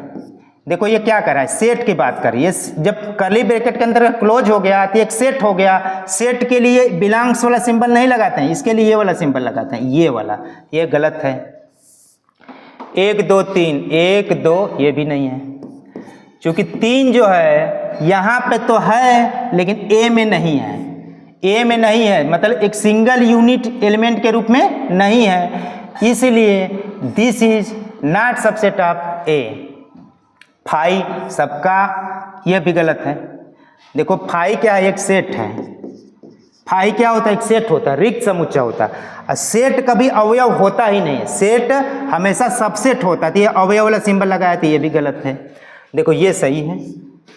देखो ये क्या कर रहा है, सेट की बात कर रही है। जब कर्ली ब्रैकेट के अंदर क्लोज हो गया तो एक सेट हो गया। सेट के लिए बिलोंग्स वाला सिंबल नहीं लगाते हैं, इसके लिए ये वाला सिंबल लगाते हैं, ये वाला, ये गलत है। 1 2 3, 1 2 ये भी नहीं है, क्योंकि 3 जो है यहाँ पे तो है लेकिन ए में नहीं है, ए में नहीं है, मतलब एक सिंगल यूनिट एलिमेंट के रूप में नहीं है, इसलिए this is not subset of A. 5 सबका, यह भी गलत है। देखो 5 क्या है, एक सेट है। 5 क्या होता है, एक सेट होता है, रिक्त समुच्चय होता है। सेट कभी अवयव होता ही नहीं है, सेट हमेशा सबसेट होता है, तो ये अवयव वाला सिंबल लगाया, तो ये भी गलत है। देखो ये सही है,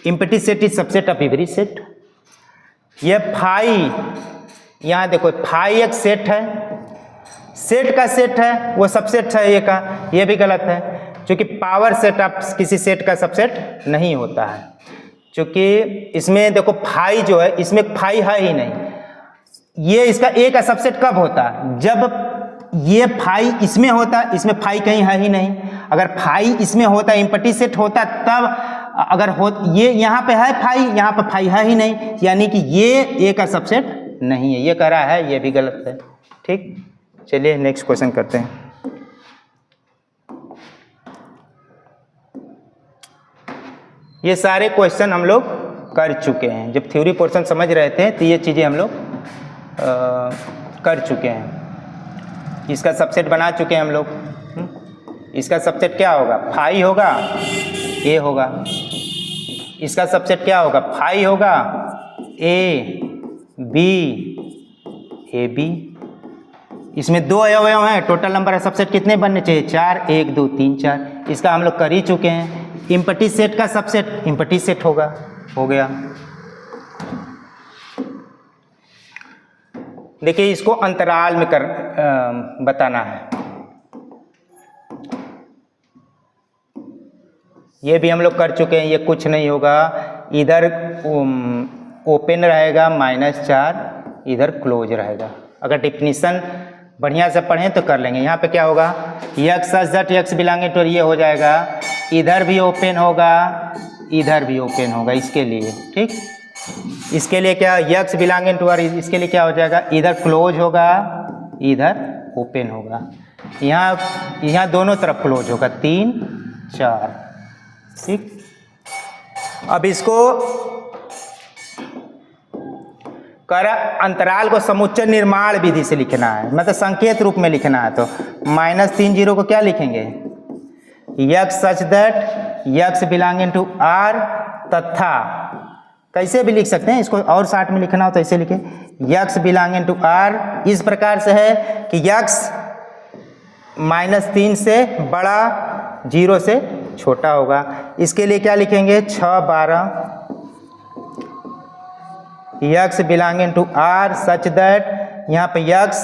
empty set is subset of every set. ये 5, यहाँ देखो 5 एक सेट है, सेट का सेट है, वो सबसेट है ये का, ये भी गलत है, क्योंकि पावर सेट ऑफ किसी सेट का सबसेट नहीं होता है। क्योंकि इसमें देखो 5 जो है, इसमें 5 है ही नहीं। ये इसका ए का सबसेट कब होता है, जब ये 5 इसमें होता, इसमें 5 कहीं है ही नहीं। अगर 5 इसमें होता, इम्पटी सेट होता, तब अगर हो, ये यहाँ पे है 5, यहाँ पे 5 है ही नहीं, यानी कि ये ए का सबसेट नहीं है, ये कह रहा है, ये भी गलत है। ठीक, चलिए नेक्स्ट क्वेश्चन करते हैं। ये सारे क्वेश्चन हम लोग कर चुके हैं, जब थ्योरी पोर्शन समझ रहे थे तो ये चीज़ें हम लोग कर चुके हैं। इसका सबसेट बना चुके हैं हम लोग। इसका सबसेट क्या होगा, 5 होगा, ए होगा। इसका सबसेट क्या होगा, 5 होगा, ए बी, ए बी। इसमें 2 अवयव हैं, टोटल नंबर ऑफ सबसेट कितने बनने चाहिए, 4, 1 2 3 4। इसका हम लोग कर ही चुके हैं। इम्पटी सेट का सबसेट इम्पटी सेट होगा, हो गया। देखिए इसको अंतराल में बताना है। ये भी हम लोग कर चुके हैं, ये कुछ नहीं होगा। इधर ओपन रहेगा -4, इधर क्लोज रहेगा। अगर डिफिनीशन बढ़िया से पढ़ें तो कर लेंगे। यहाँ पे क्या होगा, x such that x belonging to, ये हो जाएगा। इधर भी ओपन होगा, इधर भी ओपन होगा इसके लिए। ठीक, इसके लिए क्या यक्स बिलोंगिंग टू आर, इसके लिए क्या हो जाएगा, इधर क्लोज होगा इधर ओपन होगा, यहाँ दोनों तरफ क्लोज होगा 3 4। ठीक, अब इसको कर अंतराल को समुच्चय निर्माण विधि से लिखना है, मतलब संकेत रूप में लिखना है। तो -3 0 को क्या लिखेंगे, x such that x belonging to R, तथा कैसे भी लिख सकते हैं इसको, और शार्ट में लिखना हो तो ऐसे लिखे, यक्स बिलोंगिंग टू आर इस प्रकार से है कि यक्स -3 से बड़ा 0 से छोटा होगा। इसके लिए क्या लिखेंगे 6 12 x belonging to R such that, यहाँ पे यक्स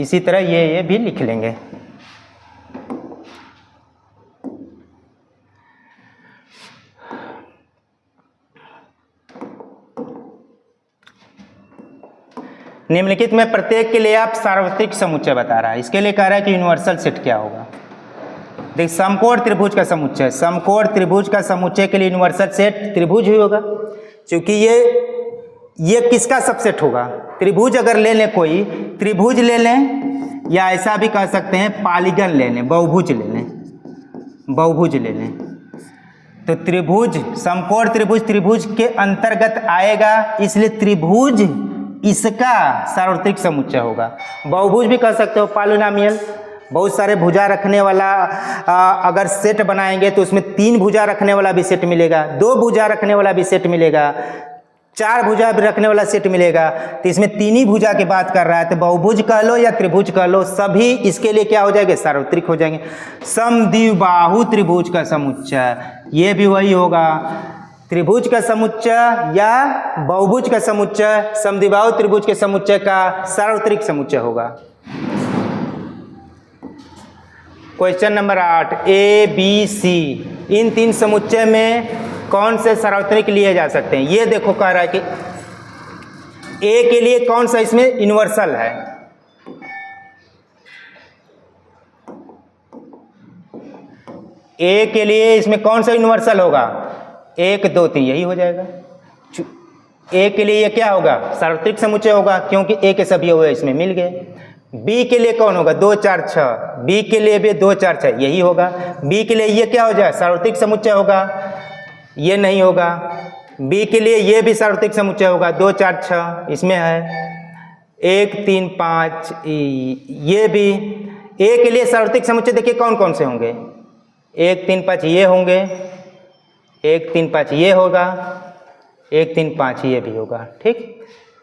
इसी तरह ये भी लिख लेंगे। निम्नलिखित में प्रत्येक के लिए आप सार्वत्रिक समुच्चय बता रहा है। इसके लिए कह रहा है कि यूनिवर्सल सेट क्या होगा। देख, समकोण त्रिभुज का समुच्चय, समकोण त्रिभुज का समुच्चय के लिए यूनिवर्सल सेट त्रिभुज ही होगा, क्योंकि ये किसका सबसेट होगा, त्रिभुज अगर ले लें, कोई त्रिभुज ले लें, या ऐसा भी कह सकते हैं पॉलीगन ले लें, बहुभुज ले लें, बहुभुज ले लें, तो त्रिभुज समकोण त्रिभुज त्रिभुज के अंतर्गत आएगा, इसलिए त्रिभुज इसका सार्वत्रिक समुच्चय होगा। बहुभुज भी कह सकते हो, पॉलिनोमियल, बहुत सारे भुजा रखने वाला अगर सेट बनाएंगे तो उसमें 3 भुजा रखने वाला भी सेट मिलेगा, 2 भुजा रखने वाला भी सेट मिलेगा, 4 भुजा भी रखने वाला सेट मिलेगा। तो इसमें 3 ही भुजा की बात कर रहा है, तो बहुभुज कह लो या त्रिभुज कह लो, सभी इसके लिए क्या हो जाएंगे, सार्वत्रिक हो जाएंगे। समद्विबाहु त्रिभुज का समुच्चय, ये भी वही होगा, त्रिभुज का समुच्चय या बहुभुज का समुच्चय समद्विबाहु त्रिभुज के समुच्चय का सार्वत्रिक समुच्चय होगा। Question number 8, A B C, इन 3 समुच्चय में कौन से सार्वत्रिक लिए जा सकते हैं। ये देखो कह रहा है कि ए के लिए कौन सा इसमें यूनिवर्सल है, ए के लिए इसमें कौन सा यूनिवर्सल होगा, 1 2 3, यही हो जाएगा। ए के लिए ये क्या होगा, सार्वत्रिक समुच्चय होगा, क्योंकि ए के सभी हुए इसमें मिल गए। बी के लिए कौन होगा, 2 4 6, बी के लिए भी 2 4 6, यही होगा। बी के लिए ये क्या हो जाए, सार्वत्रिक समुच्चय होगा, ये नहीं होगा। बी के लिए ये भी सार्वत्रिक समुच्चय होगा, 2 4 6 इसमें है, 1 3 5, ये भी। ए के लिए सार्वत्रिक समुच्चय देखिए कौन कौन से होंगे, 1 3 5 ये होंगे, 1 3 5 ये होगा, 1 3 5 ये भी होगा। ठीक,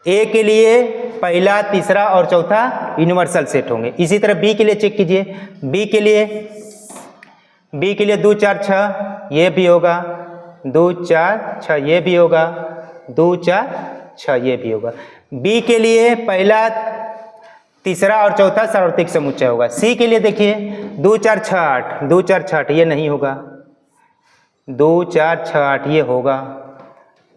ए के लिए पहला, तीसरा और चौथा यूनिवर्सल सेट होंगे। इसी तरह बी के लिए चेक कीजिए, बी के लिए 2 4 6 ये भी होगा, 2 4 6 ये भी होगा, 2 4 6 ये भी होगा। बी के लिए पहला, तीसरा और चौथा सार्वत्रिक समुच्चय होगा। सी के लिए देखिए 2 4 6 8, 2 4 6 8 ये नहीं होगा, 2 4 6 8 ये होगा,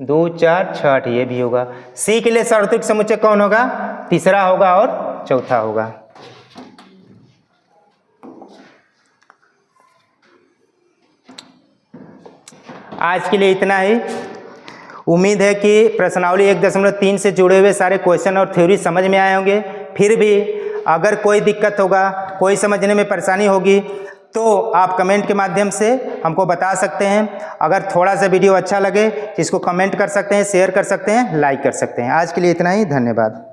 2 4 6 8 ये भी होगा। सी के लिए सार्वत्रिक समुच्चय कौन होगा, तीसरा होगा और चौथा होगा। आज के लिए इतना ही। उम्मीद है कि प्रश्नावली 1.3 से जुड़े हुए सारे क्वेश्चन और थ्योरी समझ में आए होंगे। फिर भी अगर कोई दिक्कत होगा, कोई समझने में परेशानी होगी तो आप कमेंट के माध्यम से हमको बता सकते हैं। अगर थोड़ा सा वीडियो अच्छा लगे इसको कमेंट कर सकते हैं, शेयर कर सकते हैं, लाइक कर सकते हैं। आज के लिए इतना ही, धन्यवाद।